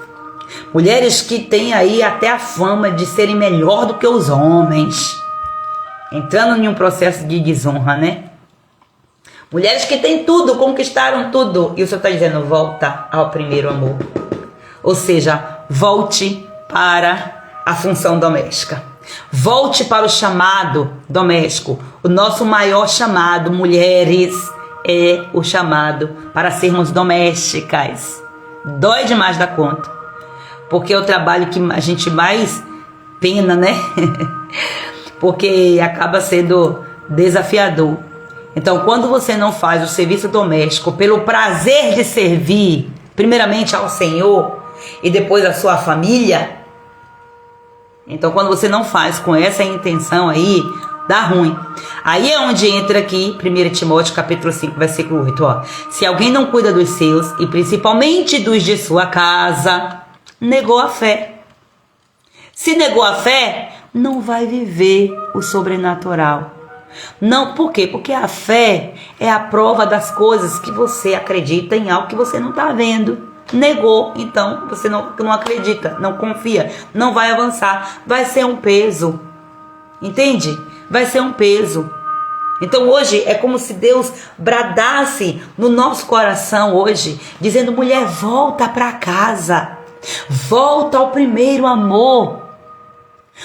Mulheres que têm aí até a fama de serem melhor do que os homens. Entrando em um processo de desonra, né? Mulheres que têm tudo, conquistaram tudo. E o Senhor está dizendo, volta ao primeiro amor. Ou seja, volte para a função doméstica. Volte para o chamado doméstico. O nosso maior chamado, mulheres, é o chamado para sermos domésticas. Dói demais da conta. Porque é o trabalho que a gente mais pena, né? Porque acaba sendo desafiador. Então, quando você não faz o serviço doméstico pelo prazer de servir, primeiramente ao Senhor e depois à sua família, então quando você não faz com essa intenção aí, dá ruim. Aí é onde entra aqui 1 Timóteo capítulo 5, versículo 8. Ó. Se alguém não cuida dos seus, e principalmente dos de sua casa, negou a fé. Se negou a fé, não vai viver o sobrenatural. Não, por quê? Porque a fé é a prova das coisas que você acredita em algo que você não está vendo. Negou, então você não acredita, não confia, não vai avançar, vai ser um peso, entende? Vai ser um peso. Então hoje é como se Deus bradasse no nosso coração hoje, dizendo, mulher, volta para casa, volta ao primeiro amor.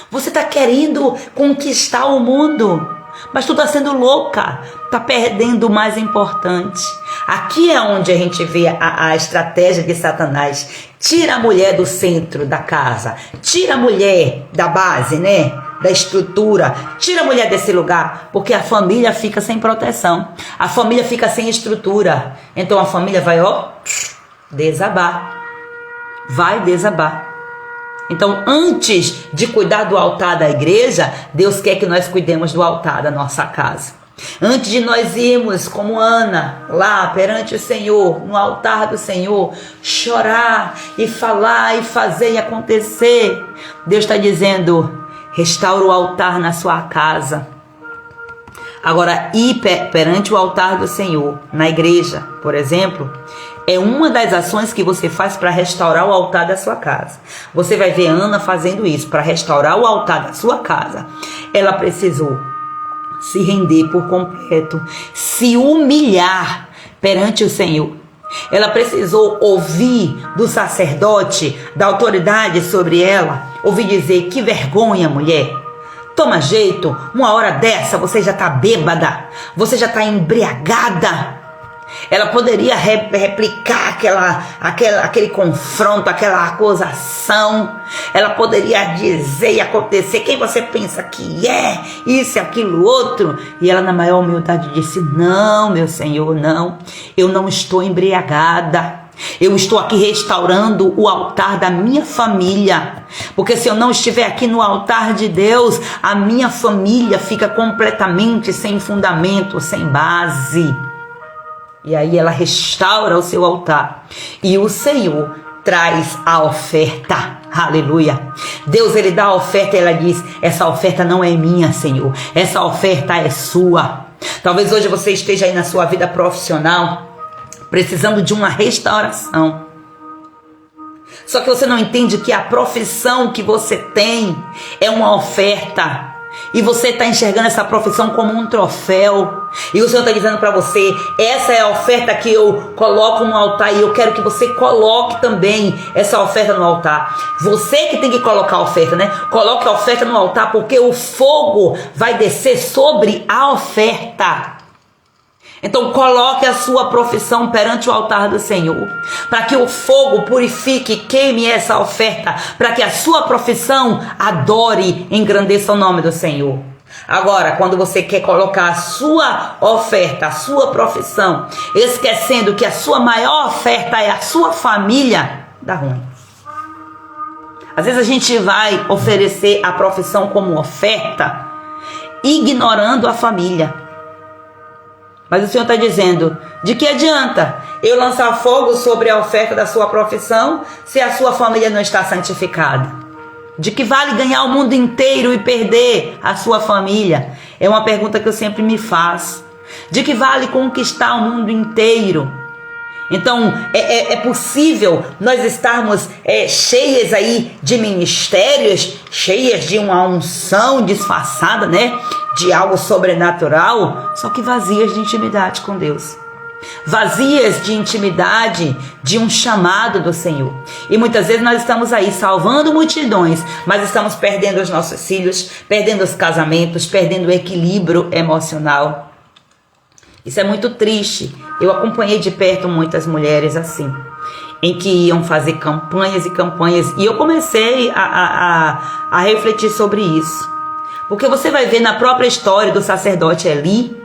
Você está querendo conquistar o mundo, mas tu está sendo louca, está perdendo o mais importante. Aqui é onde a gente vê a estratégia de Satanás. Tira a mulher do centro da casa, tira a mulher da base, né? Da estrutura, tira a mulher desse lugar, porque a família fica sem proteção, a família fica sem estrutura. Então a família vai, desabar, vai desabar. Então, antes de cuidar do altar da igreja, Deus quer que nós cuidemos do altar da nossa casa. Antes de nós irmos como Ana, lá perante o Senhor, no altar do Senhor, chorar e falar e fazer e acontecer, Deus está dizendo, restaura o altar na sua casa. Agora, ir perante o altar do Senhor, na igreja, por exemplo, é uma das ações que você faz para restaurar o altar da sua casa. Você vai ver Ana fazendo isso, para restaurar o altar da sua casa. Ela precisou se render por completo, se humilhar perante o Senhor. Ela precisou ouvir do sacerdote, da autoridade sobre ela, ouvir dizer, que vergonha, mulher. Toma jeito, uma hora dessa você já está bêbada, você já está embriagada. Ela poderia replicar aquele confronto, aquela acusação. Ela poderia dizer e acontecer, quem você pensa que é, isso e aquilo outro. E ela na maior humildade disse, não, meu Senhor, não. Eu não estou embriagada. Eu estou aqui restaurando o altar da minha família. Porque se eu não estiver aqui no altar de Deus, a minha família fica completamente sem fundamento, sem base. E aí ela restaura o seu altar. E o Senhor traz a oferta. Aleluia. Deus, ele dá a oferta e ela diz, essa oferta não é minha, Senhor. Essa oferta é sua. Talvez hoje você esteja aí na sua vida profissional, precisando de uma restauração. Só que você não entende que a profissão que você tem é uma oferta. E você está enxergando essa profissão como um troféu. E o Senhor está dizendo para você, essa é a oferta que eu coloco no altar. E eu quero que você coloque também essa oferta no altar. Você que tem que colocar a oferta, né? Coloque a oferta no altar, porque o fogo vai descer sobre a oferta. Então coloque a sua profissão perante o altar do Senhor, para que o fogo purifique e queime essa oferta, para que a sua profissão adore e engrandeça o nome do Senhor. Agora, quando você quer colocar a sua oferta, a sua profissão, esquecendo que a sua maior oferta é a sua família, dá ruim. Às vezes a gente vai oferecer a profissão como oferta, ignorando a família. Mas o Senhor está dizendo, de que adianta eu lançar fogo sobre a oferta da sua profissão se a sua família não está santificada? De que vale ganhar o mundo inteiro e perder a sua família? É uma pergunta que eu sempre me faço. De que vale conquistar o mundo inteiro? Então, é possível nós estarmos cheias aí de ministérios, cheias de uma unção disfarçada, né? De algo sobrenatural, só que vazias de intimidade com Deus. Vazias de intimidade, de um chamado do Senhor. E muitas vezes nós estamos aí salvando multidões, mas estamos perdendo os nossos filhos, perdendo os casamentos, perdendo o equilíbrio emocional. Isso é muito triste. Eu acompanhei de perto muitas mulheres assim, em que iam fazer campanhas e campanhas, e eu comecei a refletir sobre isso. Porque você vai ver na própria história do sacerdote Eli,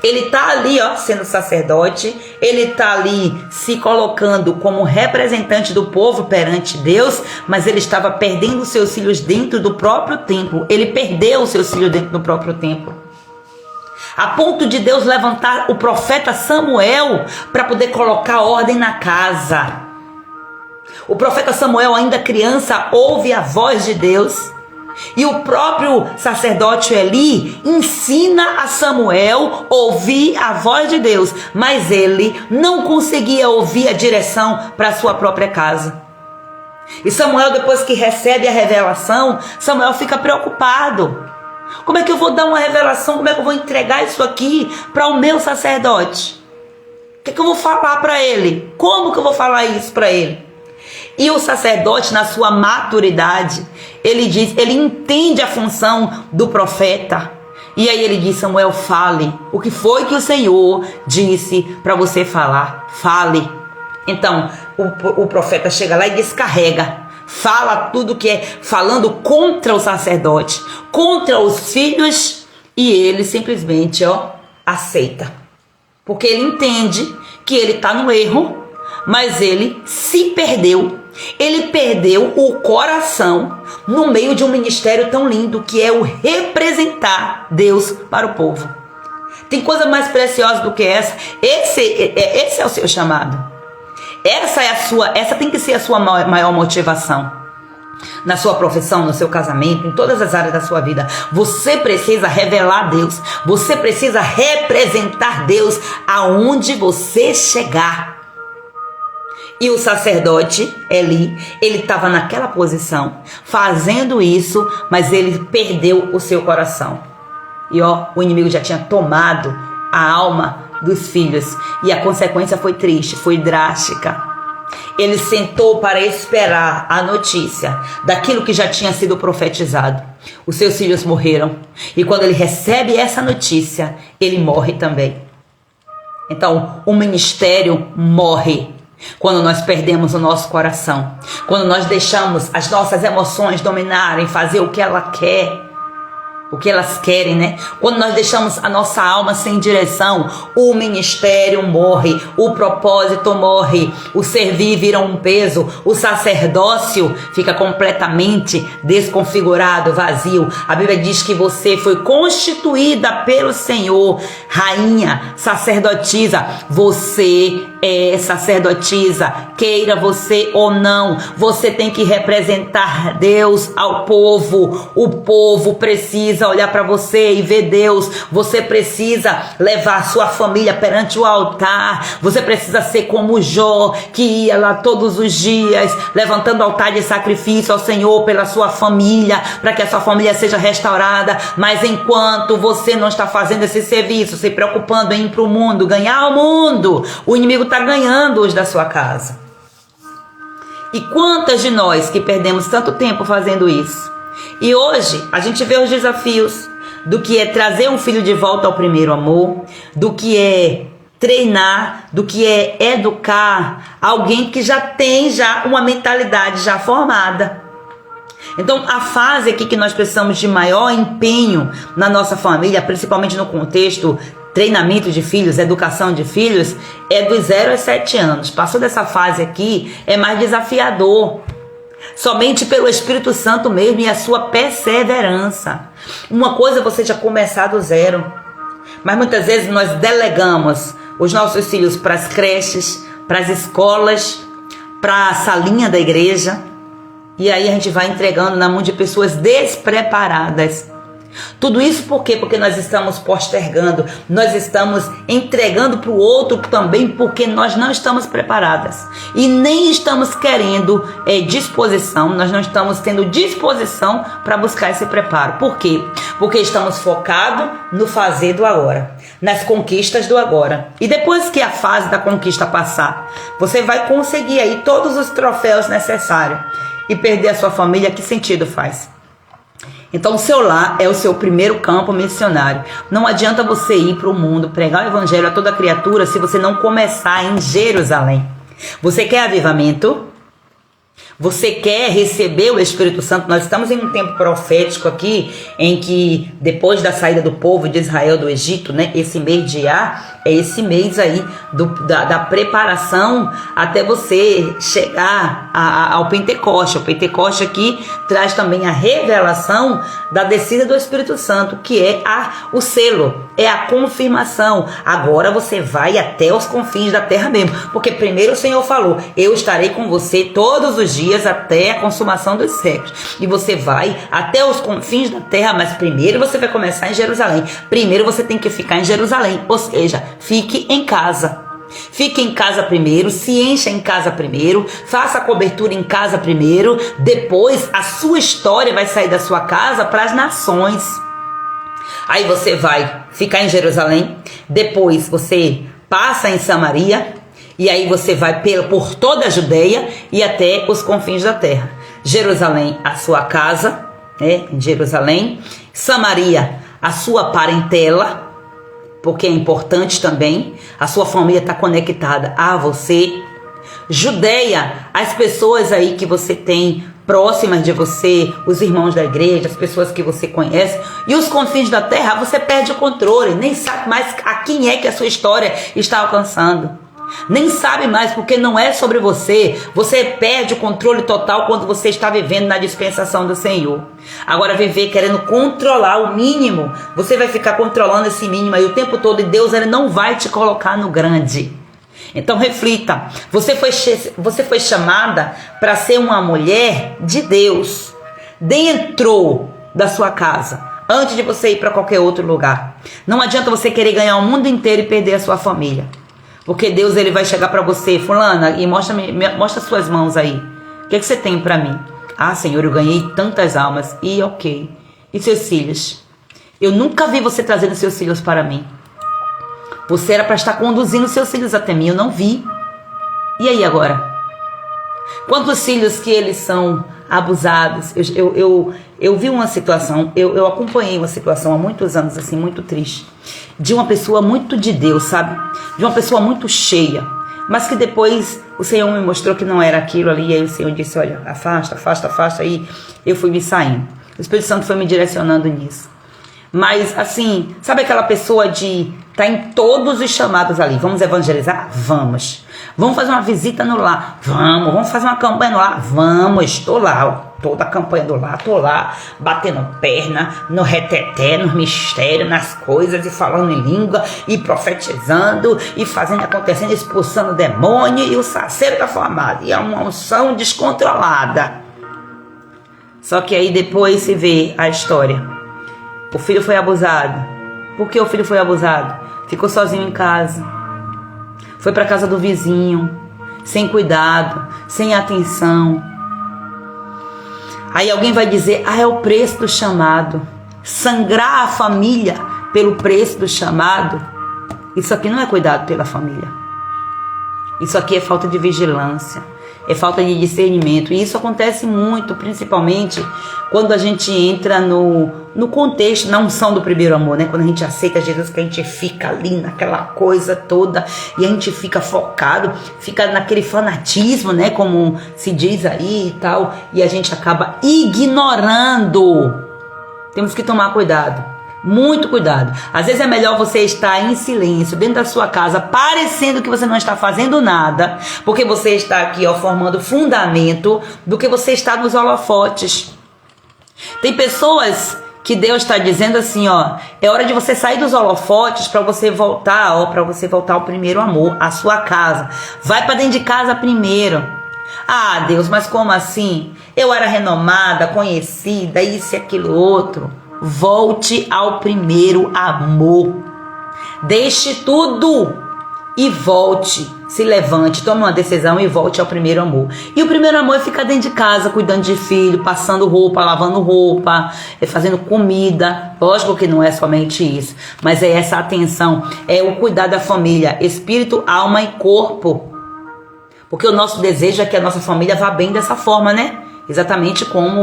ele está ali, sendo sacerdote, ele está ali se colocando como representante do povo perante Deus, mas ele estava perdendo seus filhos dentro do próprio templo. Ele perdeu os seus filhos dentro do próprio templo. A ponto de Deus levantar o profeta Samuel para poder colocar ordem na casa. O profeta Samuel, ainda criança, ouve a voz de Deus. E o próprio sacerdote Eli ensina a Samuel a ouvir a voz de Deus. Mas ele não conseguia ouvir a direção para a sua própria casa. E Samuel, depois que recebe a revelação, Samuel fica preocupado. Como é que eu vou dar uma revelação? Como é que eu vou entregar isso aqui para o meu sacerdote? O que é que eu vou falar para ele? Como que eu vou falar isso para ele? E o sacerdote, na sua maturidade, ele entende a função do profeta. E aí ele diz: Samuel, fale. O que foi que o Senhor disse para você falar? Fale. Então, o profeta chega lá e descarrega. Fala tudo que é, falando contra o sacerdote, contra os filhos, e ele simplesmente aceita. Porque ele entende que ele está no erro, mas ele se perdeu. Ele perdeu o coração no meio de um ministério tão lindo que é o representar Deus para o povo. Tem coisa mais preciosa do que essa? Esse é o seu chamado. Essa tem que ser a sua maior motivação. Na sua profissão, no seu casamento, em todas as áreas da sua vida. Você precisa revelar Deus. Você precisa representar Deus aonde você chegar. E o sacerdote Eli, ele estava naquela posição, fazendo isso, mas ele perdeu o seu coração. E o inimigo já tinha tomado a alma dos filhos. E a consequência foi triste, foi drástica. Ele sentou para esperar a notícia daquilo que já tinha sido profetizado. Os seus filhos morreram. E quando ele recebe essa notícia, ele morre também. Então, o ministério morre quando nós perdemos o nosso coração. Quando nós deixamos as nossas emoções dominarem, fazer o que ela quer. O que elas querem, né? Quando nós deixamos a nossa alma sem direção, o ministério morre, o propósito morre, o servir vira um peso, o sacerdócio fica completamente desconfigurado, vazio. A Bíblia diz que você foi constituída pelo Senhor, rainha, sacerdotisa. Você é sacerdotisa, queira você ou não. Você tem que representar Deus ao povo. O povo precisa olhar para você e ver Deus. Você precisa levar sua família perante o altar. Você precisa ser como Jó, que ia lá todos os dias levantando altar de sacrifício ao Senhor pela sua família, para que a sua família seja restaurada. Mas enquanto você não está fazendo esse serviço, se preocupando em ir para o mundo, ganhar o mundo, o inimigo está ganhando hoje da sua casa. E quantas de nós que perdemos tanto tempo fazendo isso? E hoje a gente vê os desafios do que é trazer um filho de volta ao primeiro amor, do que é treinar, do que é educar alguém que já tem uma mentalidade já formada. Então, a fase aqui que nós precisamos de maior empenho na nossa família, principalmente no contexto treinamento de filhos, educação de filhos, é dos 0 aos 7 anos. Passou dessa fase aqui, é mais desafiador. Somente pelo Espírito Santo mesmo e a sua perseverança. Uma coisa é você já começar do zero, mas muitas vezes nós delegamos os nossos filhos para as creches, para as escolas, para a salinha da igreja, e aí a gente vai entregando na mão de pessoas despreparadas. Tudo isso por quê? Porque nós estamos postergando, nós estamos entregando para o outro também, porque nós não estamos preparadas e nem estamos querendo disposição, nós não estamos tendo disposição para buscar esse preparo. Por quê? Porque estamos focados no fazer do agora, nas conquistas do agora. E depois que a fase da conquista passar, você vai conseguir aí todos os troféus necessários e perder a sua família. Que sentido faz? Então o seu lar é o seu primeiro campo missionário. Não adianta você ir para o mundo, pregar o evangelho a toda criatura se você não começar em Jerusalém. Você quer avivamento? Você quer receber o Espírito Santo? Nós estamos em um tempo profético aqui, em que depois da saída do povo de Israel do Egito, né, esse mês de Ar, é esse mês aí da preparação até você chegar ao Pentecoste. O Pentecoste aqui traz também a revelação da descida do Espírito Santo, que é o selo, é a confirmação. Agora você vai até os confins da terra mesmo, porque primeiro o Senhor falou: eu estarei com você todos os dias até a consumação dos séculos. E você vai até os confins da terra, mas primeiro você vai começar em Jerusalém. Primeiro você tem que ficar em Jerusalém, ou seja, fique em casa. Fique em casa primeiro, se encha em casa primeiro, faça a cobertura em casa primeiro, depois a sua história vai sair da sua casa para as nações. Aí você vai ficar em Jerusalém, depois você passa em Samaria, e aí você vai por toda a Judeia e até os confins da terra. Jerusalém, a sua casa, né, em Jerusalém. Samaria, a sua parentela, porque é importante também. A sua família está conectada a você. Judeia, as pessoas aí que você tem próximas de você, os irmãos da igreja, as pessoas que você conhece. E os confins da terra, você perde o controle, nem sabe mais a quem é que a sua história está alcançando. Nem sabe mais, porque não é sobre você. Você perde o controle total quando você está vivendo na dispensação do Senhor. Agora viver querendo controlar o mínimo, você vai ficar controlando esse mínimo aí o tempo todo, e Deus, ele não vai te colocar no grande. Então reflita, você foi chamada para ser uma mulher de Deus dentro da sua casa, antes de você ir para qualquer outro lugar. Não adianta você querer ganhar o mundo inteiro e perder a sua família. Porque Deus, ele vai chegar para você: fulana, e mostra suas mãos aí. O que você tem para mim? Ah, Senhor, eu ganhei tantas almas. E ok. E seus filhos? Eu nunca vi você trazendo seus filhos para mim. Você era para estar conduzindo seus filhos até mim. Eu não vi. E aí agora? Quantos filhos que eles são abusados? Eu vi uma situação, eu acompanhei uma situação há muitos anos, assim, muito triste, de uma pessoa muito de Deus, sabe? De uma pessoa muito cheia, mas que depois o Senhor me mostrou que não era aquilo ali. E aí o Senhor disse: olha, afasta, afasta, afasta. Aí eu fui me saindo. O Espírito Santo foi me direcionando nisso. Mas assim, sabe aquela pessoa de estar em todos os chamados ali? Vamos evangelizar? Vamos. Vamos fazer uma visita no lar? Vamos fazer uma campanha no lar? Vamos, estou lá, ó. Toda a campanha do lar, estou lá, batendo perna, no reteté, no mistério, nas coisas, e falando em língua, e profetizando, e fazendo, acontecendo, expulsando demônio, e o saceiro está formado, e é uma unção descontrolada. Só que aí depois se vê a história. O filho foi abusado. Por que o filho foi abusado? Ficou sozinho em casa. Foi para casa do vizinho, sem cuidado, sem atenção. Aí alguém vai dizer: ah, é o preço do chamado. Sangrar a família pelo preço do chamado. Isso aqui não é cuidado pela família. Isso aqui é falta de vigilância. é falta de discernimento. E isso acontece muito, principalmente quando a gente entra no contexto, na unção do primeiro amor, né? Quando a gente aceita Jesus, que a gente fica ali naquela coisa toda e a gente fica focado, fica naquele fanatismo, né? Como se diz aí e tal, e a gente acaba ignorando. Temos que tomar cuidado. Muito cuidado. Às vezes é melhor você estar em silêncio dentro da sua casa, parecendo que você não está fazendo nada, porque você está aqui, ó, formando fundamento, do que você está nos holofotes. Tem pessoas que Deus está dizendo assim, ó, é hora de você sair dos holofotes para você voltar, ó, para você voltar ao primeiro amor, à sua casa. Vai para dentro de casa primeiro. Ah, Deus, mas como assim? Eu era renomada, conhecida, isso e aquilo outro. Volte ao primeiro amor. Deixe tudo e volte. Se levante, tome uma decisão e volte ao primeiro amor. E o primeiro amor é ficar dentro de casa, cuidando de filho, passando roupa, lavando roupa, fazendo comida. Lógico que não é somente isso, mas é essa atenção, é o cuidar da família, espírito, alma e corpo. Porque o nosso desejo é que a nossa família vá bem dessa forma, né? Exatamente como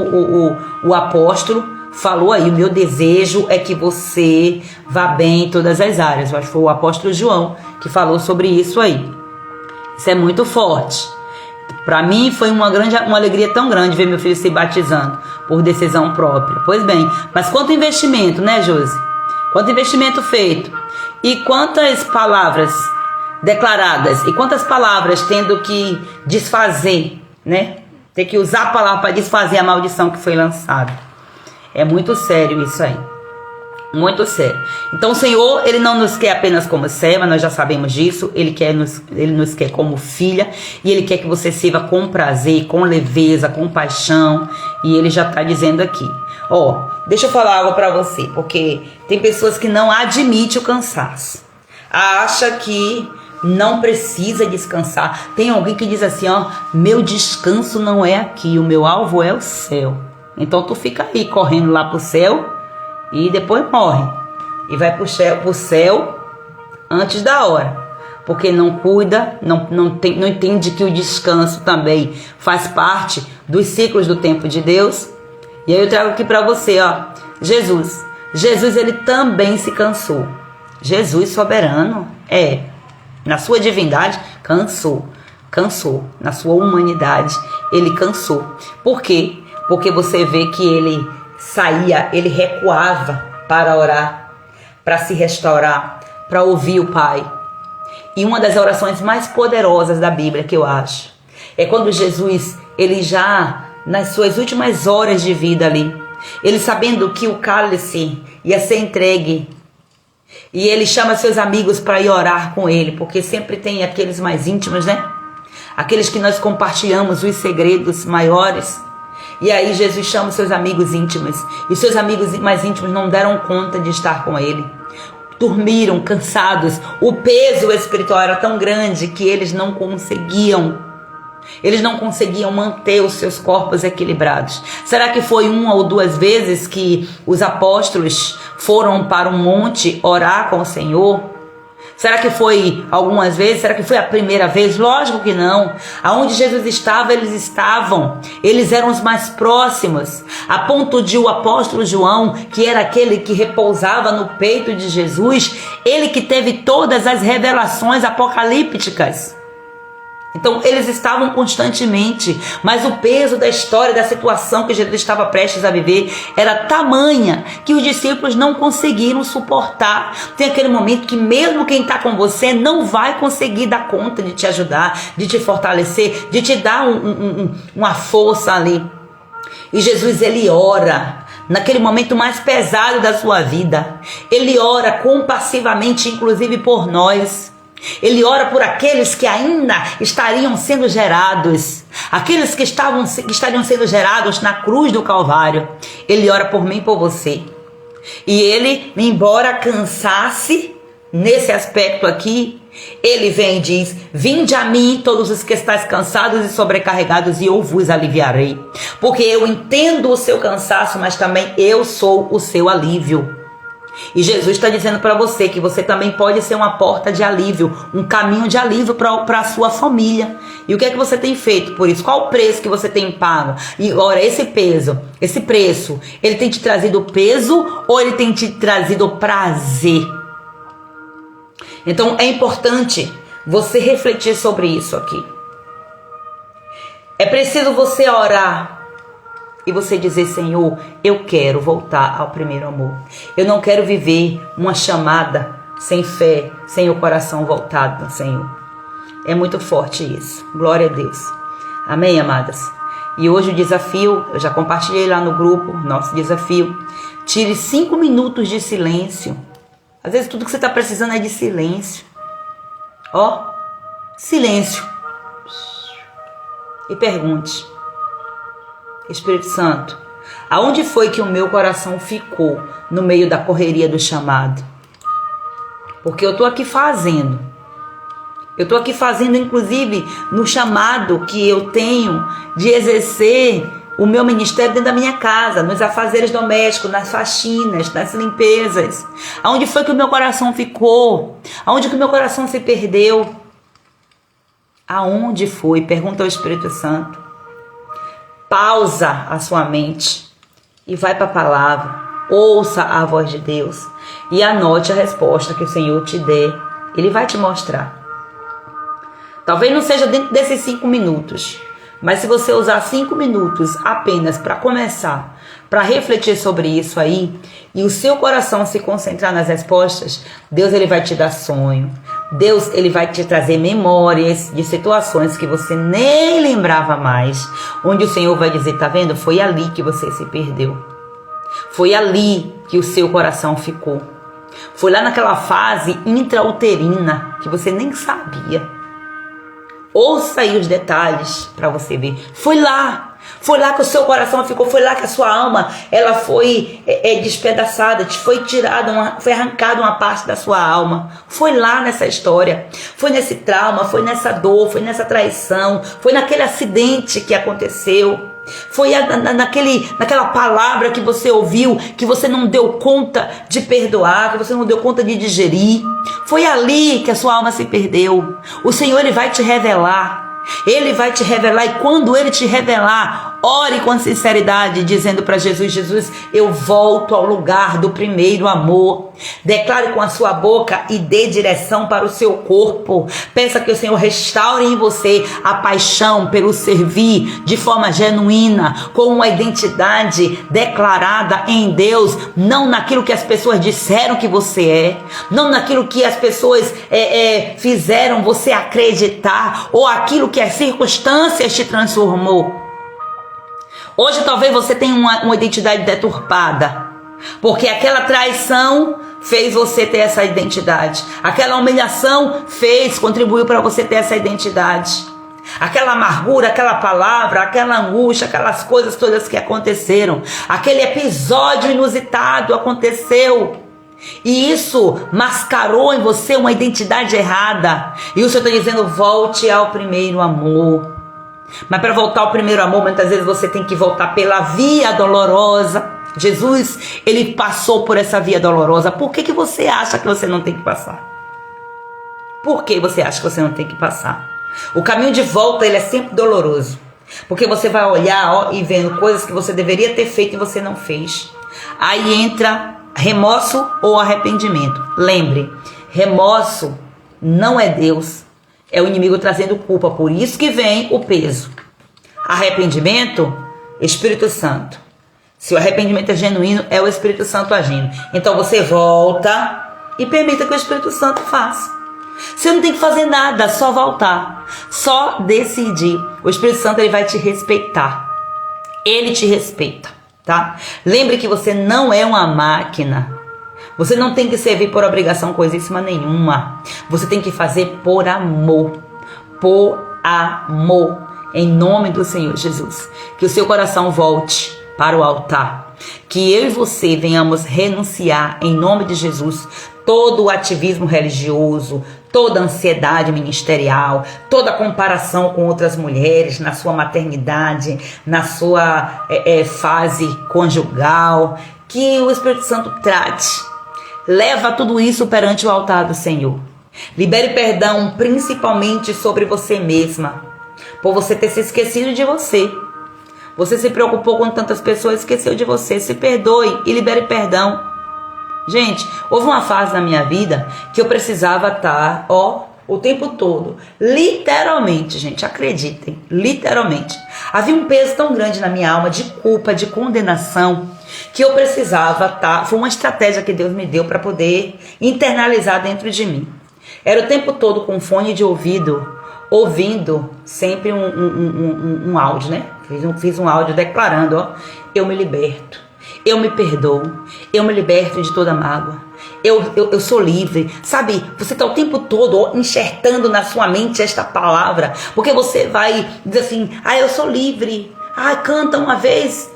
o apóstolo falou aí, o meu desejo é que você vá bem em todas as áreas. Eu acho que foi o apóstolo João que falou sobre isso aí. Isso é muito forte. Para mim foi uma alegria tão grande ver meu filho se batizando por decisão própria. Pois bem, mas quanto investimento, né, Josi? Quanto investimento feito? E quantas palavras declaradas? E quantas palavras tendo que desfazer, né? Ter que usar a palavra para desfazer a maldição que foi lançada. É muito sério isso aí. Muito sério. Então o Senhor, Ele não nos quer apenas como serva, nós já sabemos disso. Ele nos quer como filha. E Ele quer que você sirva com prazer, com leveza, com paixão. E Ele já está dizendo aqui. Ó, deixa eu falar algo para você. Porque tem pessoas que não admitem o cansaço. Acha que não precisa descansar. Tem alguém que diz assim, ó, meu descanso não é aqui, o meu alvo é o céu. Então tu fica aí correndo lá pro céu e depois morre. E vai pro céu antes da hora. Porque não cuida, não entende que o descanso também faz parte dos ciclos do tempo de Deus. E aí eu trago aqui para você, ó, Jesus. Jesus, ele também se cansou. Jesus soberano, na sua divindade, cansou. Na sua humanidade, ele cansou. Por quê? Porque você vê que ele saía, ele recuava para orar, para se restaurar, para ouvir o Pai. E uma das orações mais poderosas da Bíblia, que eu acho, é quando Jesus, ele já nas suas últimas horas de vida ali, ele sabendo que o cálice ia ser entregue, e ele chama seus amigos para ir orar com ele, porque sempre tem aqueles mais íntimos, né? Aqueles que nós compartilhamos os segredos maiores. E aí Jesus chama seus amigos íntimos. E seus amigos mais íntimos não deram conta de estar com ele. Dormiram, cansados. O peso espiritual era tão grande que eles não conseguiam manter os seus corpos equilibrados. Será que foi uma ou duas vezes que os apóstolos foram para um monte orar com o Senhor? Será que foi algumas vezes? Será que foi a primeira vez? Lógico que não. Aonde Jesus estava, eles estavam. Eles eram os mais próximos. A ponto de o apóstolo João, que era aquele que repousava no peito de Jesus, ele que teve todas as revelações apocalípticas. Então eles estavam constantemente, mas o peso da história, da situação que Jesus estava prestes a viver era tamanha que os discípulos não conseguiram suportar. Tem aquele momento que mesmo quem está com você não vai conseguir dar conta de te ajudar, de te fortalecer, de te dar uma força ali. E Jesus, ele ora naquele momento mais pesado da sua vida. Ele ora compassivamente, inclusive por nós. Ele ora por aqueles que ainda estariam sendo gerados, aqueles que estariam sendo gerados na cruz do Calvário. Ele ora por mim e por você. E ele, embora cansasse nesse aspecto aqui, ele vem e diz: vinde a mim todos os que estáis cansados e sobrecarregados, e eu vos aliviarei. Porque eu entendo o seu cansaço, mas também eu sou o seu alívio. E Jesus está dizendo para você que você também pode ser uma porta de alívio, um caminho de alívio para a sua família. E o que é que você tem feito por isso? Qual o preço que você tem pago? E agora, esse preço, ele tem te trazido peso ou ele tem te trazido prazer? Então é importante você refletir sobre isso aqui. É preciso você orar e você dizer: Senhor, eu quero voltar ao primeiro amor. Eu não quero viver uma chamada sem fé, sem o coração voltado no Senhor. É muito forte isso. Glória a Deus. Amém, amadas? E hoje o desafio, eu já compartilhei lá no grupo, nosso desafio. Tire 5 minutos de silêncio. Às vezes tudo que você está precisando é de silêncio. Ó, silêncio. E pergunte: Espírito Santo, aonde foi que o meu coração ficou no meio da correria do chamado? Porque eu estou aqui fazendo. Eu estou aqui fazendo, inclusive, no chamado que eu tenho de exercer o meu ministério dentro da minha casa, nos afazeres domésticos, nas faxinas, nas limpezas. Aonde foi que o meu coração ficou? Aonde que o meu coração se perdeu? Aonde foi? Pergunta ao Espírito Santo. Pausa a sua mente e vai para a palavra. Ouça a voz de Deus e anote a resposta que o Senhor te der. Ele vai te mostrar. Talvez não seja dentro desses 5 minutos, mas se você usar 5 minutos apenas para começar, para refletir sobre isso aí, e o seu coração se concentrar nas respostas, Deus ele vai te dar sonho. Deus ele vai te trazer memórias de situações que você nem lembrava mais, onde o Senhor vai dizer: tá vendo? Foi ali que você se perdeu. Foi ali que o seu coração ficou. Foi lá naquela fase intrauterina que você nem sabia. Ouça aí os detalhes para você ver. Foi lá que o seu coração ficou, foi lá que a sua alma ela foi despedaçada, foi tirada, foi arrancada uma parte da sua alma. Foi lá nessa história, foi nesse trauma, foi nessa dor, foi nessa traição, foi naquele acidente que aconteceu. Foi naquela palavra que você ouviu, que você não deu conta de perdoar, que você não deu conta de digerir. Foi ali que a sua alma se perdeu. O Senhor ele vai te revelar. Ele vai te revelar, e quando ele te revelar, ore com sinceridade, dizendo para Jesus: Jesus, eu volto ao lugar do primeiro amor. Declare com a sua boca e dê direção para o seu corpo. Peça que o Senhor restaure em você a paixão pelo servir de forma genuína, com uma identidade declarada em Deus, não naquilo que as pessoas disseram que você é, não naquilo que as pessoas fizeram você acreditar, ou aquilo que as circunstâncias te transformou. Hoje talvez você tenha uma identidade deturpada, porque aquela traição fez você ter essa identidade. Aquela humilhação contribuiu para você ter essa identidade. Aquela amargura, aquela palavra, aquela angústia, aquelas coisas todas que aconteceram. Aquele episódio inusitado aconteceu. E isso mascarou em você uma identidade errada. E o Senhor está dizendo: volte ao primeiro amor. Mas para voltar ao primeiro amor, muitas vezes você tem que voltar pela via dolorosa. Jesus, ele passou por essa via dolorosa. Por que você acha que você não tem que passar? Por que você acha que você não tem que passar? O caminho de volta, ele é sempre doloroso. Porque você vai olhar e vendo coisas que você deveria ter feito e você não fez. Aí entra remorso ou arrependimento. Lembre, remorso não é Deus. É o inimigo trazendo culpa. Por isso que vem o peso. Arrependimento, Espírito Santo. Se o arrependimento é genuíno, é o Espírito Santo agindo. Então você volta e permita que o Espírito Santo faça. Você não tem que fazer nada, só voltar. Só decidir. O Espírito Santo ele vai te respeitar. Ele te respeita, tá? Lembre que você não é uma máquina. Você não tem que servir por obrigação coisíssima nenhuma. Você tem que fazer por amor. Por amor. Em nome do Senhor Jesus. Que o seu coração volte para o altar. Que eu e você venhamos renunciar, em nome de Jesus, todo o ativismo religioso, toda a ansiedade ministerial, toda a comparação com outras mulheres na sua maternidade, na sua fase conjugal. Que o Espírito Santo trate Leva tudo isso perante o altar do Senhor. Libere perdão principalmente sobre você mesma, por você ter se esquecido de você. Você se preocupou com tantas pessoas, esqueceu de você. Se perdoe e libere perdão. Gente, houve uma fase na minha vida que eu precisava estar, o tempo todo, literalmente, gente, acreditem, literalmente. Havia um peso tão grande na minha alma de culpa, de condenação, que eu precisava estar. Foi uma estratégia que Deus me deu para poder internalizar dentro de mim. Era o tempo todo com fone de ouvido, ouvindo sempre um áudio, né? Fiz um áudio declarando, eu me liberto, eu me perdoo, eu me liberto de toda mágoa. Eu sou livre, sabe? Você está o tempo todo enxertando na sua mente esta palavra, porque você vai dizer assim, eu sou livre. Canta uma vez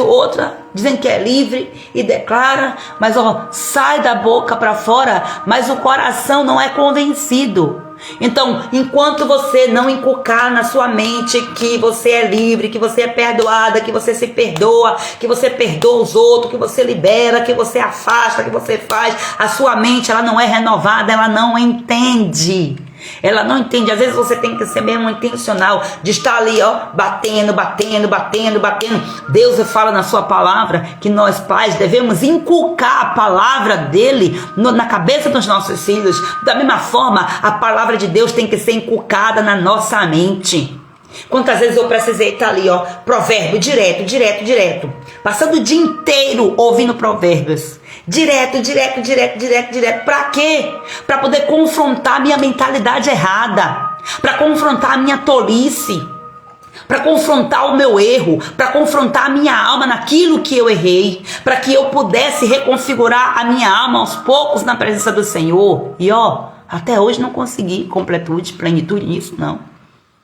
ou outra, dizendo que é livre e declara, mas sai da boca para fora, mas o coração não é convencido. Então, enquanto você não inculcar na sua mente que você é livre, que você é perdoada, que você se perdoa, que você perdoa os outros, que você libera, que você afasta, que você faz, a sua mente ela não é renovada, ela não entende. Ela não entende. Às vezes você tem que ser mesmo intencional de estar ali, batendo. Deus fala na sua palavra que nós pais devemos inculcar a palavra dele na cabeça dos nossos filhos. Da mesma forma, a palavra de Deus tem que ser inculcada na nossa mente. Quantas vezes eu precisei estar ali, provérbio, direto, passando o dia inteiro ouvindo provérbios, direto, pra quê? Pra poder confrontar a minha mentalidade errada, pra confrontar a minha tolice, pra confrontar o meu erro, pra confrontar a minha alma naquilo que eu errei, pra que eu pudesse reconfigurar a minha alma aos poucos na presença do Senhor. E até hoje não consegui completude, plenitude nisso, não.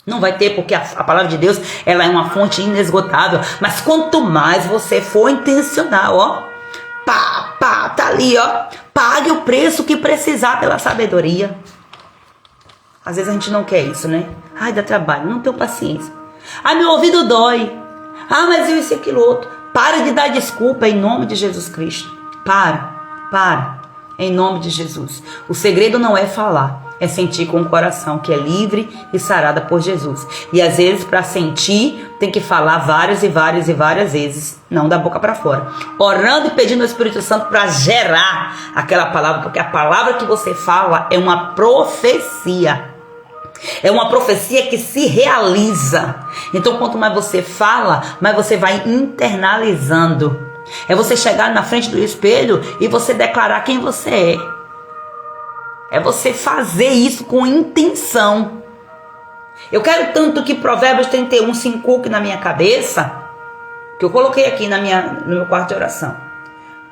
Não vai ter, porque a palavra de Deus, ela é uma fonte inesgotável. Mas quanto mais você for intencional, tá ali, pague o preço que precisar pela sabedoria. Às vezes a gente não quer isso, né? Dá trabalho, não tenho paciência. Meu ouvido dói. Mas isso e aquilo outro. Para de dar desculpa em nome de Jesus Cristo. Para. Em nome de Jesus. O segredo não é falar. É sentir com o coração que é livre e sarada por Jesus. E às vezes para sentir tem que falar várias vezes, não da boca para fora. Orando e pedindo ao Espírito Santo para gerar aquela palavra, porque a palavra que você fala é uma profecia. É uma profecia que se realiza. Então quanto mais você fala, mais você vai internalizando. É você chegar na frente do espelho e você declarar quem você é. É você fazer isso com intenção. Eu quero tanto que Provérbios 31 se inculque na minha cabeça, que eu coloquei aqui no meu quarto de oração.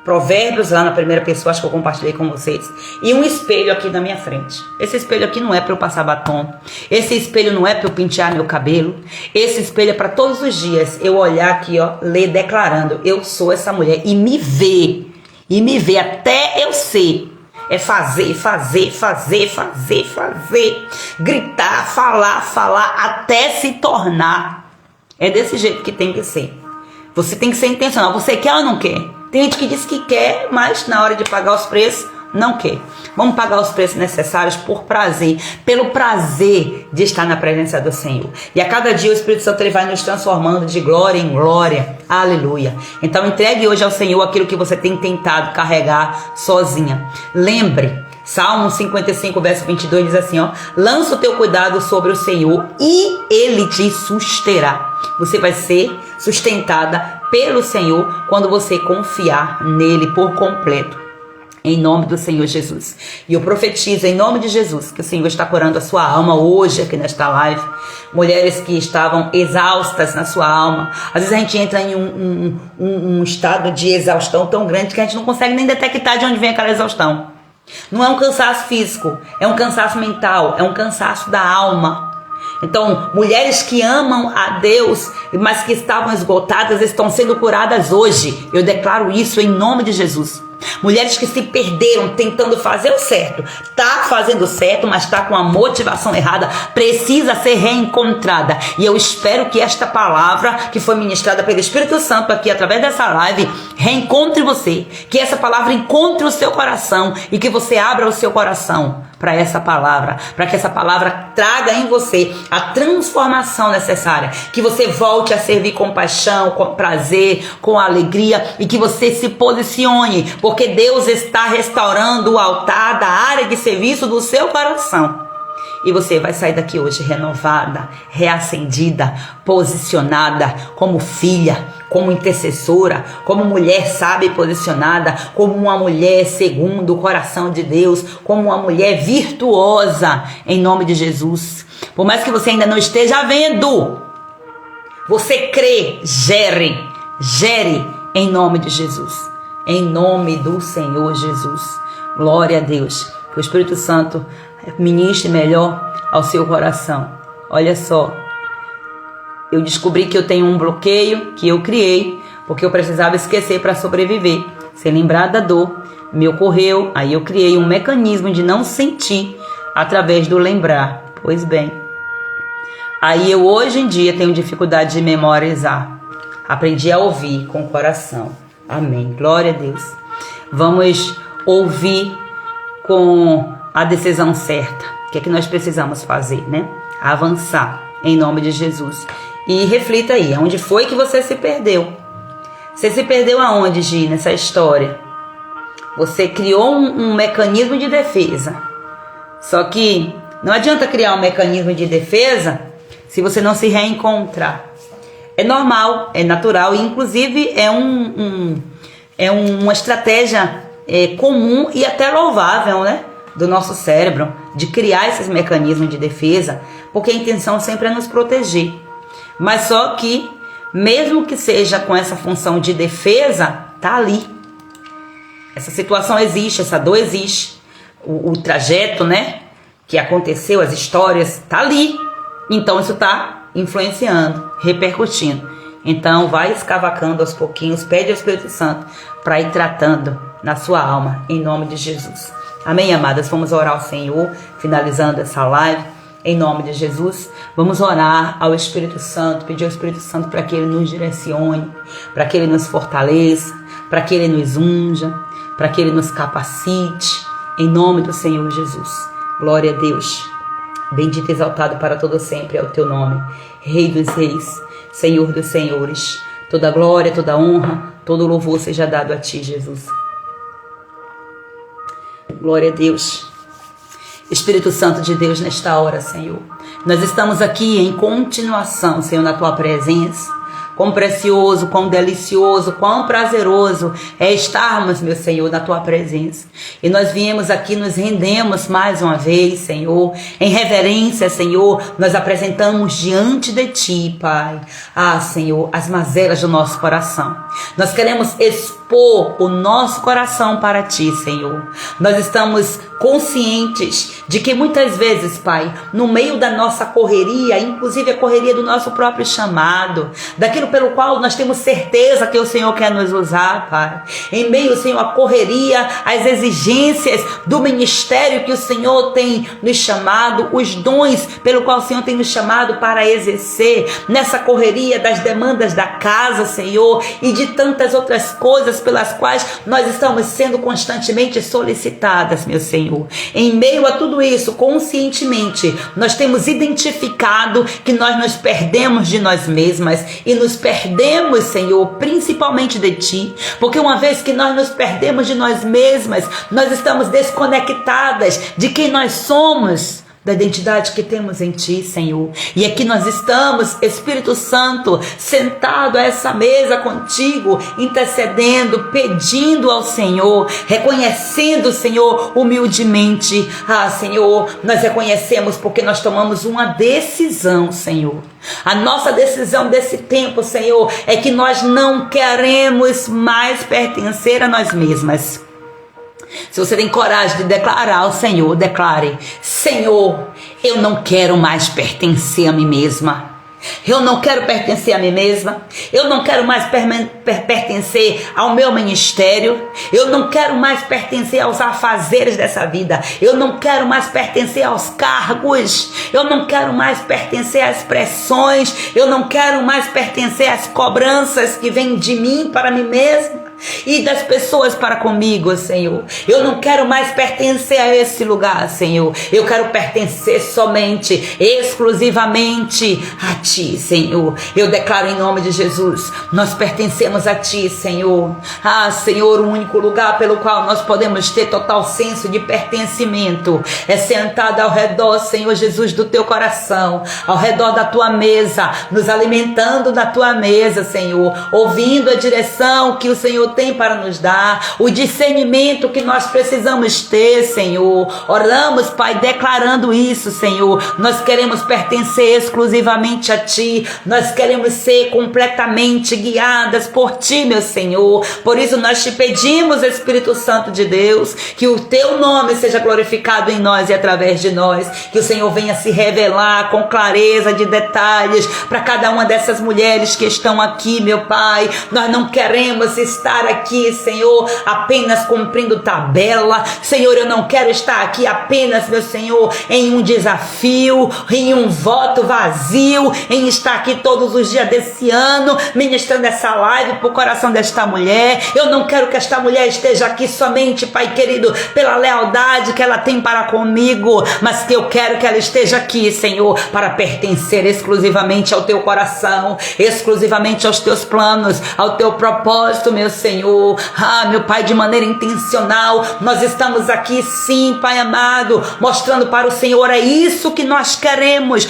Provérbios lá na primeira pessoa, acho que eu compartilhei com vocês. E um espelho aqui na minha frente. Esse espelho aqui não é para eu passar batom. Esse espelho não é para eu pentear meu cabelo. Esse espelho é para todos os dias eu olhar aqui, ler declarando, eu sou essa mulher. E me ver até eu ser. É fazer. Gritar, falar, até se tornar. É desse jeito que tem que ser. Você tem que ser intencional. Você quer ou não quer? Tem gente que diz que quer, mas na hora de pagar os preços, não quer. Vamos pagar os preços necessários por prazer. Pelo prazer de estar na presença do Senhor. E a cada dia o Espírito Santo ele vai nos transformando de glória em glória. Aleluia. Então entregue hoje ao Senhor aquilo que você tem tentado carregar sozinha. Lembre, Salmo 55, verso 22 diz assim, lança o teu cuidado sobre o Senhor e Ele te susterá. Você vai ser sustentada pelo Senhor quando você confiar nele por completo. Em nome do Senhor Jesus. E eu profetizo em nome de Jesus que o Senhor está curando a sua alma hoje aqui nesta live. Mulheres que estavam exaustas na sua alma. Às vezes a gente entra em um estado de exaustão tão grande que a gente não consegue nem detectar de onde vem aquela exaustão. Não é um cansaço físico, é um cansaço mental, é um cansaço da alma. Então, mulheres que amam a Deus, mas que estavam esgotadas, estão sendo curadas hoje. Eu declaro isso em nome de Jesus. Mulheres que se perderam tentando fazer o certo. Tá fazendo certo, mas tá com a motivação errada. Precisa ser reencontrada. E eu espero que esta palavra que foi ministrada pelo Espírito Santo aqui através dessa live reencontre você. Que essa palavra encontre o seu coração e que você abra o seu coração para essa palavra, para que essa palavra traga em você a transformação necessária, que você volte a servir com paixão, com prazer, com alegria e que você se posicione, porque Deus está restaurando o altar da área de serviço do seu coração. E você vai sair daqui hoje renovada, reacendida, posicionada como filha, como intercessora, como mulher sábia e posicionada, como uma mulher segundo o coração de Deus, como uma mulher virtuosa, em nome de Jesus. Por mais que você ainda não esteja vendo, você crê, gere em nome de Jesus, em nome do Senhor Jesus. Glória a Deus. Que o Espírito Santo ministre melhor ao seu coração. Olha só, eu descobri que eu tenho um bloqueio que eu criei porque eu precisava esquecer para sobreviver. Sem lembrar da dor, me ocorreu, aí eu criei um mecanismo de não sentir através do lembrar. Pois bem, aí eu hoje em dia tenho dificuldade de memorizar. Aprendi a ouvir com o coração. Amém. Glória a Deus. Vamos ouvir com a decisão certa. O que é que nós precisamos fazer, né? Avançar em nome de Jesus. E reflita aí, onde foi que você se perdeu? Você se perdeu aonde, Gi, nessa história? Você criou um mecanismo de defesa. Só que não adianta criar um mecanismo de defesa se você não se reencontrar. É normal, é natural, e inclusive é uma estratégia comum e até louvável, né? Do nosso cérebro, de criar esses mecanismos de defesa, porque a intenção sempre é nos proteger. Mas só que, mesmo que seja com essa função de defesa, tá ali. Essa situação existe, essa dor existe. O trajeto, né, que aconteceu, as histórias, tá ali. Então isso tá influenciando, repercutindo. Então vai escavacando aos pouquinhos, pede ao Espírito Santo para ir tratando na sua alma, em nome de Jesus. Amém, amadas? Vamos orar ao Senhor, finalizando essa live, em nome de Jesus. Vamos orar ao Espírito Santo, pedir ao Espírito Santo para que Ele nos direcione, para que Ele nos fortaleça, para que Ele nos unja, para que Ele nos capacite, em nome do Senhor Jesus. Glória a Deus. Bendito e exaltado para todo sempre é o Teu nome, Rei dos Reis, Senhor dos Senhores. Toda glória, toda honra, todo louvor seja dado a Ti, Jesus. Glória a Deus. Espírito Santo de Deus, nesta hora, Senhor, nós estamos aqui em continuação, Senhor, na Tua presença. Quão precioso, quão delicioso, quão prazeroso é estarmos, meu Senhor, na Tua presença. E nós viemos aqui, nos rendemos mais uma vez, Senhor, em reverência, Senhor, nós apresentamos diante de Ti, Pai, Senhor, as mazelas do nosso coração. Nós queremos expor o nosso coração para Ti, Senhor. Nós estamos conscientes de que muitas vezes, Pai, no meio da nossa correria, inclusive a correria do nosso próprio chamado, daquilo pelo qual nós temos certeza que o Senhor quer nos usar, Pai, em meio, Senhor, à correria, às exigências do ministério que o Senhor tem nos chamado, os dons pelo qual o Senhor tem nos chamado para exercer, nessa correria das demandas da casa, Senhor, e de tantas outras coisas pelas quais nós estamos sendo constantemente solicitadas, meu Senhor. Em meio a tudo isso, conscientemente, nós temos identificado que nós nos perdemos de nós mesmas e nos perdemos, Senhor, principalmente de Ti, porque uma vez que nós nos perdemos de nós mesmas, nós estamos desconectadas de quem nós somos, da identidade que temos em Ti, Senhor. E aqui nós estamos, Espírito Santo, sentado a essa mesa contigo, intercedendo, pedindo ao Senhor, reconhecendo, Senhor, humildemente. Senhor, nós reconhecemos porque nós tomamos uma decisão, Senhor. A nossa decisão desse tempo, Senhor, é que nós não queremos mais pertencer a nós mesmas. Se você tem coragem de declarar ao Senhor, declare: Senhor, eu não quero mais pertencer a mim mesma. Eu não quero pertencer a mim mesma. Eu não quero mais pertencer ao meu ministério. Eu não quero mais pertencer aos afazeres dessa vida. Eu não quero mais pertencer aos cargos. Eu não quero mais pertencer às pressões. Eu não quero mais pertencer às cobranças que vêm de mim para mim mesma e das pessoas para comigo, Senhor. Eu não quero mais pertencer a esse lugar, Senhor. Eu quero pertencer somente, exclusivamente a Ti, Senhor. Eu declaro em nome de Jesus, nós pertencemos a Ti, Senhor. Senhor, o único lugar pelo qual nós podemos ter total senso de pertencimento é sentado ao redor, Senhor Jesus, do Teu coração, ao redor da Tua mesa, nos alimentando da Tua mesa, Senhor, ouvindo a direção que o Senhor tem para nos dar, o discernimento que nós precisamos ter, Senhor. Oramos, Pai, declarando isso, Senhor. Nós queremos pertencer exclusivamente a Ti. Nós queremos ser completamente guiadas por Ti, meu Senhor. Por isso nós Te pedimos, Espírito Santo de Deus, que o Teu nome seja glorificado em nós e através de nós. Que o Senhor venha se revelar com clareza de detalhes para cada uma dessas mulheres que estão aqui, meu Pai. Nós não queremos estar aqui, Senhor, apenas cumprindo tabela. Senhor, eu não quero estar aqui apenas, meu Senhor, em um desafio, em um voto vazio, em estar aqui todos os dias desse ano, ministrando essa live para o coração desta mulher. Eu não quero que esta mulher esteja aqui somente, Pai querido, pela lealdade que ela tem para comigo, mas que eu quero que ela esteja aqui, Senhor, para pertencer exclusivamente ao Teu coração, exclusivamente aos Teus planos, ao Teu propósito, meu Senhor. Meu Pai, de maneira intencional, nós estamos aqui sim, Pai amado, mostrando para o Senhor, é isso que nós queremos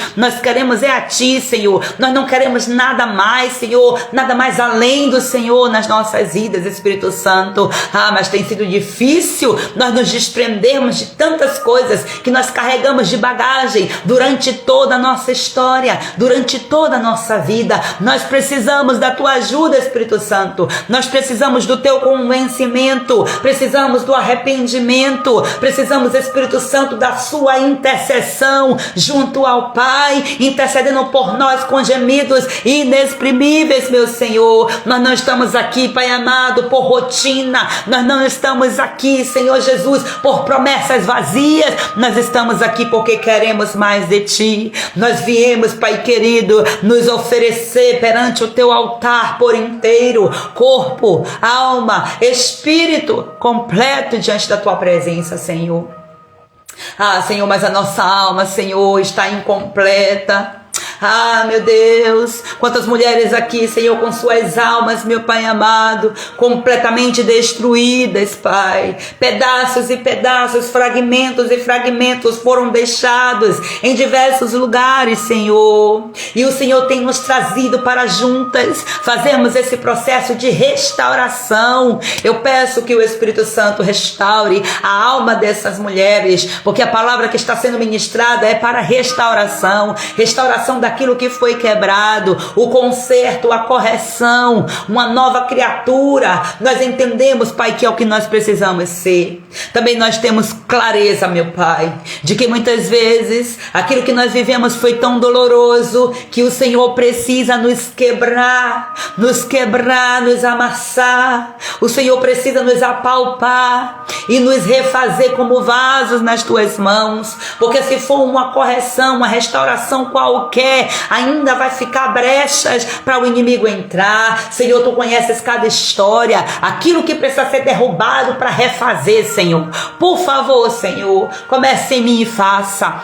é a Ti, Senhor. Nós não queremos nada mais, Senhor, nada mais além do Senhor nas nossas vidas, Espírito Santo. Mas tem sido difícil nós nos desprendermos de tantas coisas que nós carregamos de bagagem durante toda a nossa história, durante toda a nossa vida. Nós precisamos da Tua ajuda, Espírito Santo. Nós precisamos do Teu convencimento, precisamos do arrependimento, precisamos, Espírito Santo, da Sua intercessão junto ao Pai, intercedendo por nós com gemidos inexprimíveis, meu Senhor. Nós não estamos aqui, Pai amado, por rotina, nós não estamos aqui, Senhor Jesus, por promessas vazias, nós estamos aqui porque queremos mais de Ti. Nós viemos, Pai querido, nos oferecer perante o Teu altar por inteiro, corpo, alma, espírito completo diante da Tua presença, Senhor. Senhor, mas a nossa alma, Senhor, está incompleta. Meu Deus, quantas mulheres aqui, Senhor, com suas almas, meu Pai amado, completamente destruídas, Pai. Pedaços e pedaços, fragmentos e fragmentos foram deixados em diversos lugares, Senhor. E o Senhor tem nos trazido para juntas fazermos esse processo de restauração. Eu peço que o Espírito Santo restaure a alma dessas mulheres, porque a palavra que está sendo ministrada é para restauração, restauração daquilo que foi quebrado, o conserto, a correção, uma nova criatura. Nós entendemos, Pai, que é o que nós precisamos ser. Também nós temos clareza, meu Pai, de que muitas vezes aquilo que nós vivemos foi tão doloroso que o Senhor precisa nos quebrar, nos amassar. O Senhor precisa nos apalpar e nos refazer como vasos nas Tuas mãos, porque se for uma correção, uma restauração qualquer, ainda vai ficar brechas para o inimigo entrar. Senhor, Tu conheces cada história, aquilo que precisa ser derrubado para refazer, Senhor. Por favor, Senhor, comece em mim e faça,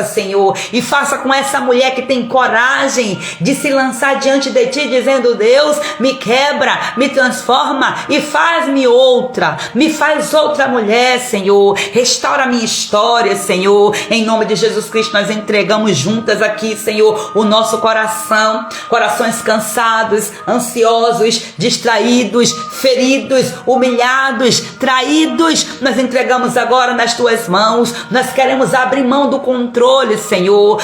Senhor, e faça com essa mulher que tem coragem de se lançar diante de Ti, dizendo: Deus, me quebra, me transforma e faz-me outra, me faz outra mulher, Senhor. Restaura a minha história, Senhor. Em nome de Jesus Cristo, nós entregamos juntas aqui, Senhor, o nosso coração, corações cansados, ansiosos, distraídos, feridos, humilhados, traídos. nós entregamos agora nas tuas mãos. Nós queremos abrir mão do controle, Senhor.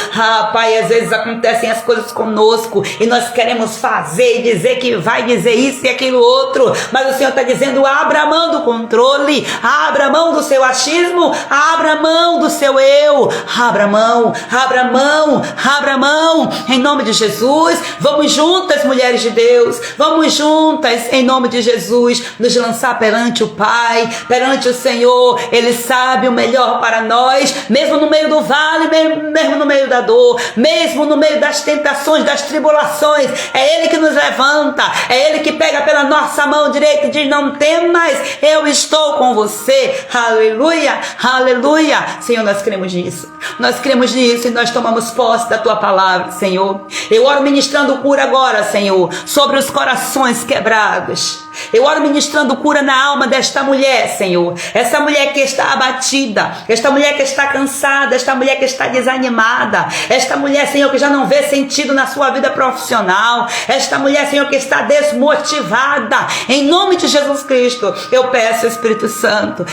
Pai, às vezes acontecem as coisas conosco e nós queremos fazer e dizer que vai dizer isso e aquilo outro, mas o Senhor está dizendo: abra mão do controle, abra mão do seu achismo, abra mão do seu eu, abra mão, abra mão, abra mão, em nome de Jesus. Vamos juntas, mulheres de Deus, vamos juntas, em nome de Jesus, nos lançar perante o Pai, perante o Senhor. Ele sabe o melhor para nós, mesmo no meio do vale, mesmo no meio da dor, mesmo no meio das tentações, das tribulações. É Ele que nos levanta, é Ele que pega pela nossa mão direita e diz: não temas, eu estou com você. Aleluia, aleluia. Senhor, nós cremos nisso, nós cremos nisso e nós tomamos posse da tua palavra, Senhor. Eu oro ministrando cura agora, Senhor, sobre os corações quebrados. Eu oro ministrando cura na alma desta mulher, Senhor. Essa mulher que está abatida, esta mulher que está cansada, esta mulher que está desanimada, esta mulher, Senhor, que já não vê sentido na sua vida profissional, esta mulher, Senhor, que está desmotivada. Em nome de Jesus Cristo, eu peço, Espírito Santo,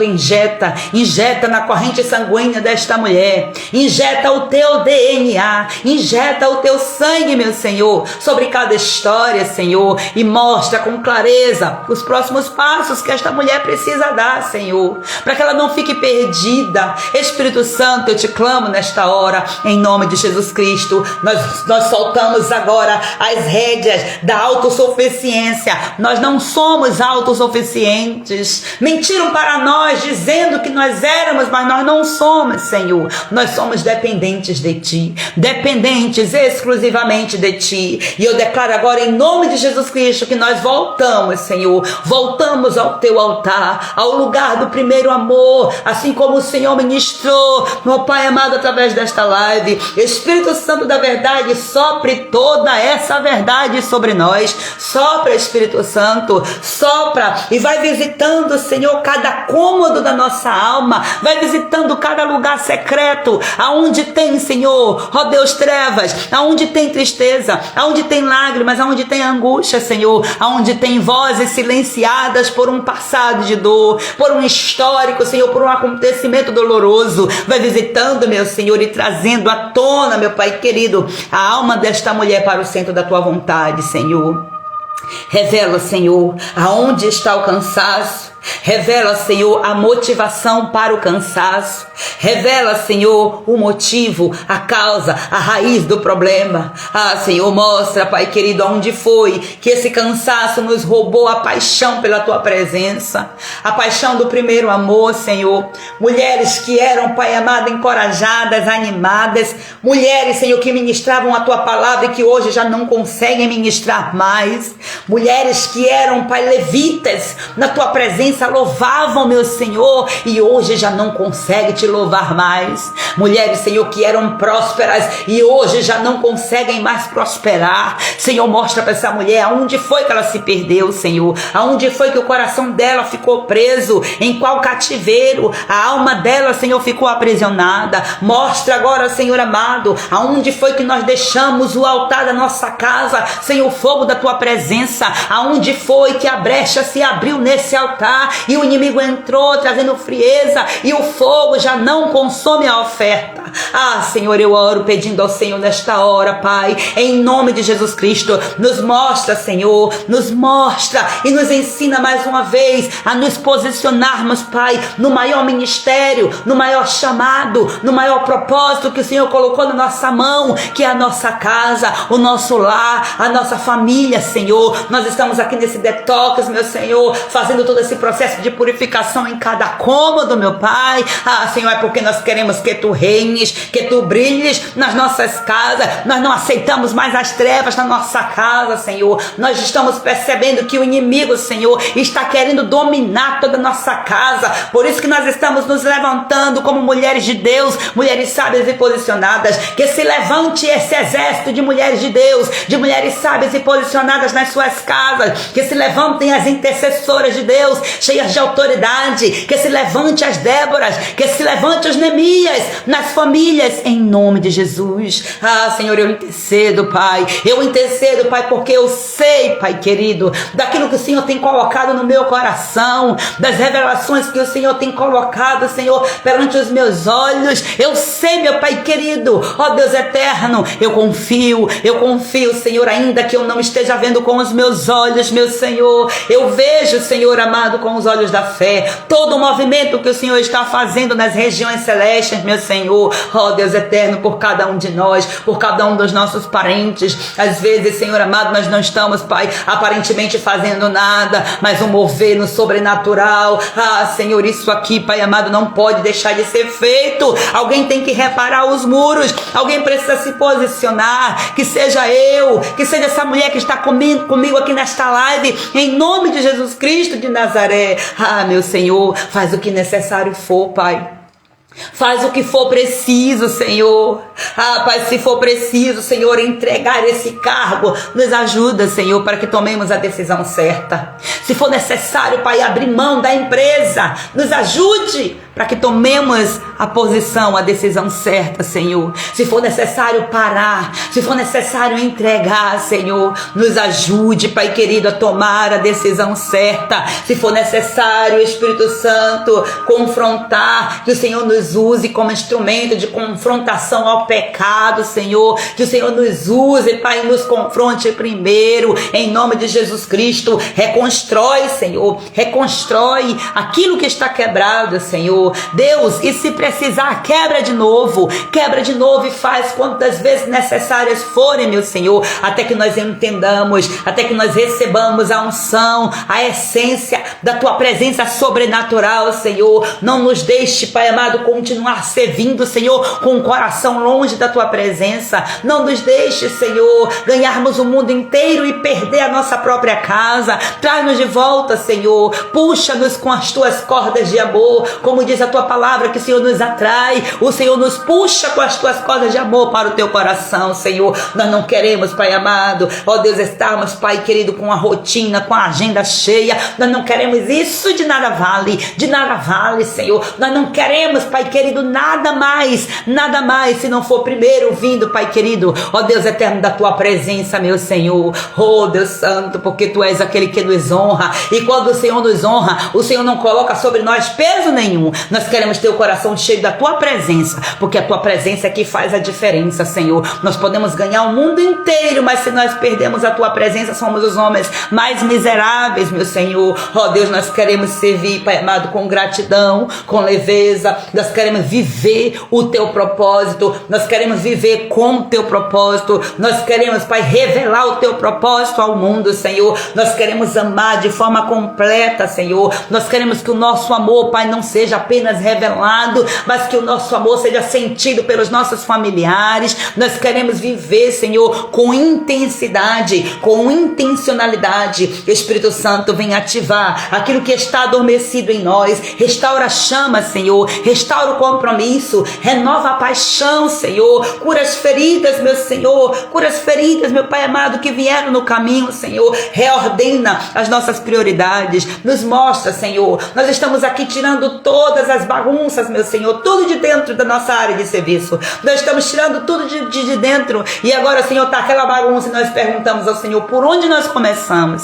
injeta na corrente sanguínea desta mulher, injeta o teu DNA, injeta o teu sangue, meu Senhor, sobre cada história, Senhor, e mostra com clareza os próximos passos que esta mulher precisa dar, Senhor, para que ela não fique perdida. Espírito Santo, eu te clamo nesta hora, em nome de Jesus Cristo. Nós soltamos agora as rédeas da autossuficiência. Nós não somos autossuficientes. Mentiram para nós dizendo que nós éramos, mas nós não somos, Senhor. Nós somos dependentes de Ti, dependentes exclusivamente de Ti. E eu declaro agora, em nome de Jesus Cristo, que nós voltamos, Senhor, voltamos ao Teu altar, ao lugar do primeiro amor, assim como o Senhor ministrou, meu Pai amado, através desta live. Espírito Santo da verdade, sopre toda essa verdade sobre nós. Sopra, Espírito Santo, sopra e vai visitando, Senhor, cada cômodo da nossa alma, vai visitando cada lugar secreto, aonde tem, Senhor, ó Deus, trevas, aonde tem tristeza, aonde tem lágrimas, aonde tem angústia, Senhor, aonde tem vozes silenciadas por um passado de dor, por um histórico, Senhor, por um acontecimento doloroso. Vai visitando, meu Senhor, e trazendo à tona, meu Pai querido, a alma desta mulher para o centro da tua vontade, Senhor. Revela, Senhor, aonde está o cansaço. Revela, Senhor, a motivação para o cansaço. Revela, Senhor, o motivo, a causa, a raiz do problema. Senhor, mostra, Pai querido, aonde foi que esse cansaço nos roubou a paixão pela Tua presença, a paixão do primeiro amor, Senhor. Mulheres que eram, Pai amado, encorajadas, animadas. Mulheres, Senhor, que ministravam a Tua palavra e que hoje já não conseguem ministrar mais. Mulheres que eram, Pai, levitas na Tua presença, louvavam, meu Senhor, e hoje já não consegue te louvar mais. Mulheres, Senhor, que eram prósperas e hoje já não conseguem mais prosperar. Senhor, mostra para essa mulher aonde foi que ela se perdeu, Senhor, aonde foi que o coração dela ficou preso, em qual cativeiro a alma dela, Senhor, ficou aprisionada. Mostra agora, Senhor amado, aonde foi que nós deixamos o altar da nossa casa, Senhor, o fogo da Tua presença, aonde foi que a brecha se abriu nesse altar e o inimigo entrou trazendo frieza e o fogo já não consome a oferta. Senhor, eu oro pedindo ao Senhor nesta hora, Pai, em nome de Jesus Cristo, nos mostra, Senhor, nos mostra e nos ensina mais uma vez a nos posicionarmos, Pai, no maior ministério, no maior chamado, no maior propósito que o Senhor colocou na nossa mão, que é a nossa casa, o nosso lar, a nossa família, Senhor. Nós estamos aqui nesse detox, meu Senhor, fazendo todo esse processo de purificação em cada cômodo, meu Pai. Senhor, é porque nós queremos que Tu reines, que Tu brilhes nas nossas casas. Nós não aceitamos mais as trevas na nossa casa, Senhor. Nós estamos percebendo que o inimigo, Senhor, está querendo dominar toda a nossa casa. Por isso que nós estamos nos levantando como mulheres de Deus, mulheres sábias e posicionadas. Que se levante esse exército de mulheres de Deus, de mulheres sábias e posicionadas nas suas casas. Que se levantem as intercessoras de Deus, cheias de autoridade, que se levante as Déboras, que se levante os Neemias nas famílias, em nome de Jesus. Senhor, eu intercedo, Pai, Pai, porque eu sei, Pai querido, daquilo que o Senhor tem colocado no meu coração, das revelações que o Senhor tem colocado, Senhor, perante os meus olhos. Eu sei, meu Pai querido, ó Deus eterno, eu confio, Senhor, ainda que eu não esteja vendo com os meus olhos, meu Senhor, eu vejo, Senhor amado, com os olhos da fé, todo o movimento que o Senhor está fazendo nas regiões celestes, meu Senhor, ó Deus eterno, por cada um de nós, por cada um dos nossos parentes. Às vezes, Senhor amado, nós não estamos, Pai, aparentemente fazendo nada, mas um mover no sobrenatural. Senhor, isso aqui, Pai amado, não pode deixar de ser feito. Alguém tem que reparar os muros, alguém precisa se posicionar, que seja eu, que seja essa mulher que está comigo aqui nesta live, em nome de Jesus Cristo de Nazaré. Meu Senhor, faz o que necessário for, Pai. Faz o que for preciso, Senhor. Pai, se for preciso, Senhor, entregar esse cargo, nos ajuda, Senhor, para que tomemos a decisão certa. Se for necessário, Pai, abrir mão da empresa, nos ajude para que tomemos a posição, a decisão certa, Senhor. Se for necessário parar, se for necessário entregar, Senhor, nos ajude, Pai querido, a tomar a decisão certa. Se for necessário, Espírito Santo, confrontar, que o Senhor nos use como instrumento de confrontação ao pecado, Senhor. Que o Senhor nos use, Pai, nos confronte primeiro, em nome de Jesus Cristo. Reconstrói, Senhor, reconstrói aquilo que está quebrado, Senhor. Deus, e se precisar, quebra de novo e faz quantas vezes necessárias forem, meu Senhor, até que nós entendamos, até que nós recebamos a unção, a essência da Tua presença sobrenatural, Senhor. Não nos deixe, Pai amado, continuar servindo, Senhor, com o coração longe da Tua presença. Não nos deixe, Senhor, ganharmos o mundo inteiro e perder a nossa própria casa. Traz-nos de volta, Senhor. Puxa-nos com as Tuas cordas de amor, como diz a Tua palavra, que o Senhor nos atrai, o Senhor nos puxa com as Tuas cordas de amor para o Teu coração, Senhor. Nós não queremos, Pai amado, ó Deus, estarmos, Pai querido, com a rotina, com a agenda cheia. Nós não queremos isso, de nada vale, Senhor. Nós não queremos, Pai querido, nada mais, se não for primeiro vindo, Pai querido, ó Deus eterno, da Tua presença, meu Senhor. Oh Deus santo, porque Tu és aquele que nos honra, e quando o Senhor nos honra, o Senhor não coloca sobre nós peso nenhum. Nós queremos ter o coração cheio da Tua presença, porque a Tua presença é que faz a diferença, Senhor. Nós podemos ganhar o mundo inteiro, mas se nós perdemos a Tua presença, somos os homens mais miseráveis, meu Senhor. Ó Deus, nós queremos servir, Pai amado, com gratidão, com leveza. Nós queremos viver o Teu propósito, nós queremos viver com o Teu propósito, nós queremos, Pai, revelar o Teu propósito ao mundo, Senhor. Nós queremos amar de forma completa, Senhor. Nós queremos que o nosso amor, Pai, não seja apenas revelado, mas que o nosso amor seja sentido pelos nossos familiares. Nós queremos viver, Senhor, com intensidade, com intencionalidade. O Espírito Santo vem ativar aquilo que está adormecido em nós. Restaura a chama, Senhor. Restaura o compromisso. Renova a paixão, Senhor. Cura as feridas, meu Senhor. Cura as feridas, meu Pai amado, que vieram no caminho, Senhor. Reordena as nossas prioridades. Nos mostra, Senhor. Nós estamos aqui tirando todas as bagunças, meu Senhor, tudo de dentro da nossa área de serviço. Nós estamos tirando tudo de dentro, e agora, Senhor, está aquela bagunça, e nós perguntamos ao Senhor, por onde nós começamos?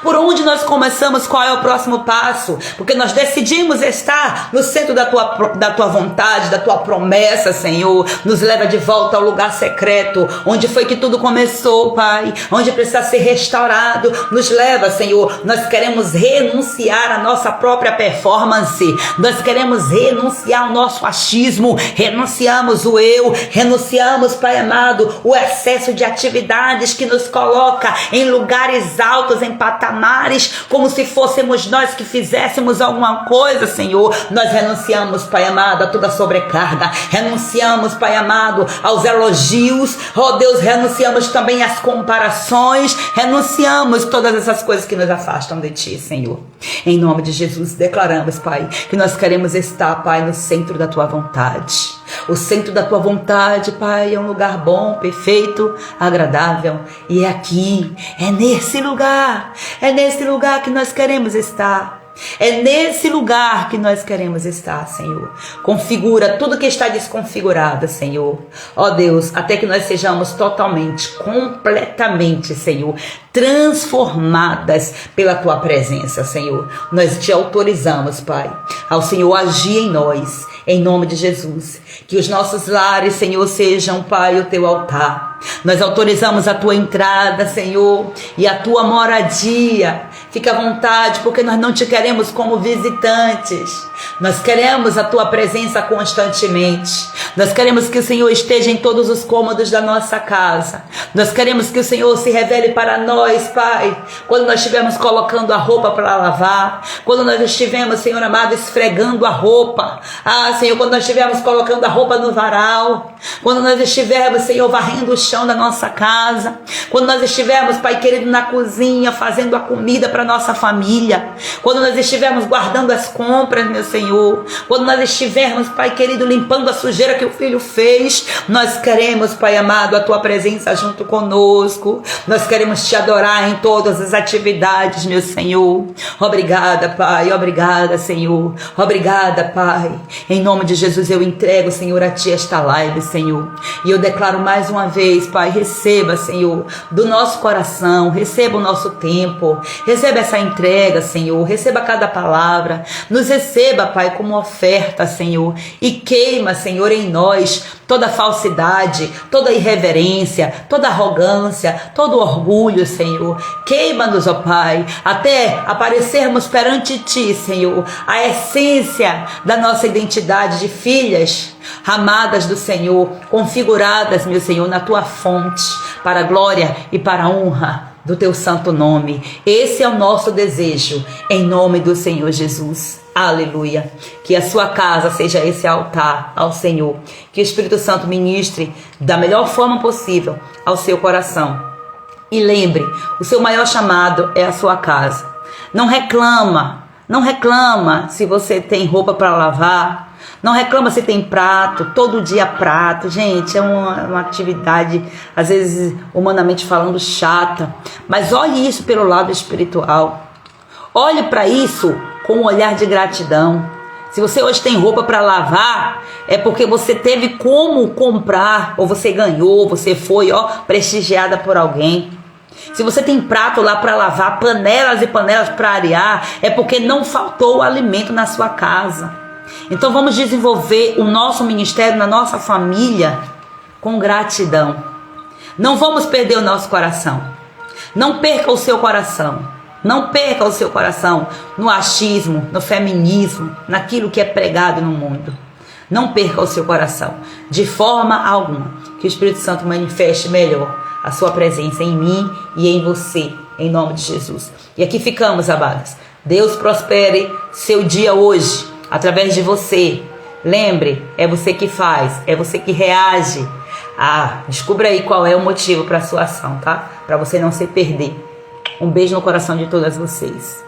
Por onde nós começamos? Qual é o próximo passo? Porque nós decidimos estar no centro da tua vontade, da Tua promessa, Senhor. Nos leva de volta ao lugar secreto, onde foi que tudo começou, Pai, onde precisa ser restaurado. Nos leva, Senhor. Nós queremos renunciar à nossa própria performance, nós queremos renunciar ao nosso achismo, renunciamos o eu, renunciamos, Pai amado, o excesso de atividades que nos coloca em lugares altos, em patamares, como se fôssemos nós que fizéssemos alguma coisa, Senhor. Nós renunciamos, Pai amado, a toda sobrecarga, renunciamos, Pai amado, aos elogios, ó Deus, renunciamos também às comparações, renunciamos todas essas coisas que nos afastam de Ti, Senhor. Em nome de Jesus, declaramos, Pai, que nós queremos estar, Pai, no centro da Tua vontade. O centro da Tua vontade, Pai, é um lugar bom, perfeito, agradável. E é aqui, é nesse lugar que nós queremos estar. É nesse lugar que nós queremos estar, Senhor. Configura tudo que está desconfigurado, Senhor. Ó Deus, até que nós sejamos totalmente, completamente, Senhor, transformadas pela Tua presença, Senhor. Nós te autorizamos, Pai, ao Senhor agir em nós, em nome de Jesus. Que os nossos lares, Senhor, sejam, Pai, o Teu altar. Nós autorizamos a Tua entrada, Senhor, e a Tua moradia. Fica à vontade, porque nós não te queremos como visitantes. Nós queremos a Tua presença constantemente. Nós queremos que o Senhor esteja em todos os cômodos da nossa casa. Nós queremos que o Senhor se revele para nós, Pai, quando nós estivermos colocando a roupa para lavar, quando nós estivermos, Senhor amado, esfregando a roupa. Senhor, quando nós estivermos colocando a roupa no varal, quando nós estivermos, Senhor, varrendo o chão da nossa casa, quando nós estivermos, Pai querido, na cozinha, fazendo a comida para nossa família, quando nós estivermos guardando as compras, meu Senhor, quando nós estivermos, Pai querido, limpando a sujeira que o filho fez, nós queremos, Pai amado, a Tua presença junto conosco. Nós queremos Te adorar em todas as atividades, meu Senhor. Obrigada, Pai, obrigada, Senhor, obrigada, Pai. Em nome de Jesus eu entrego, Senhor, a Ti esta live, Senhor, e eu declaro mais uma vez, Pai, receba, Senhor, do nosso coração, receba o nosso tempo, receba essa entrega, Senhor, receba cada palavra, nos receba, Pai, como oferta, Senhor, e queima, Senhor, em nós toda falsidade, toda irreverência, toda arrogância, todo orgulho, Senhor. Queima-nos, ó Pai, até aparecermos perante Ti, Senhor, a essência da nossa identidade de filhas amadas do Senhor, configuradas, meu Senhor, na Tua fonte, para a glória e para a honra do Teu santo nome. Esse é o nosso desejo, em nome do Senhor Jesus. Aleluia. Que a sua casa seja esse altar ao Senhor. Que o Espírito Santo ministre da melhor forma possível ao seu coração. E lembre, o seu maior chamado é a sua casa. Não reclama se você tem roupa para lavar. Não reclama se tem prato, todo dia prato. Gente, é uma atividade, às vezes, humanamente falando, chata. Mas olhe isso pelo lado espiritual. Olhe para isso com um olhar de gratidão. Se você hoje tem roupa para lavar, é porque você teve como comprar, ou você ganhou, você foi prestigiada por alguém. Se você tem prato lá para lavar, panelas e panelas para arear, é porque não faltou o alimento na sua casa. Então vamos desenvolver o nosso ministério na nossa família com gratidão. Não vamos perder o nosso coração. Não perca o seu coração. Não perca o seu coração no achismo, no feminismo, naquilo que é pregado no mundo. Não perca o seu coração de forma alguma. Que o Espírito Santo manifeste melhor a sua presença em mim e em você, em nome de Jesus. E aqui ficamos, amadas. Deus prospere seu dia hoje através de você. Lembre, é você que faz, é você que reage. Descubra aí qual é o motivo para a sua ação, tá? Para você não se perder. Um beijo no coração de todas vocês.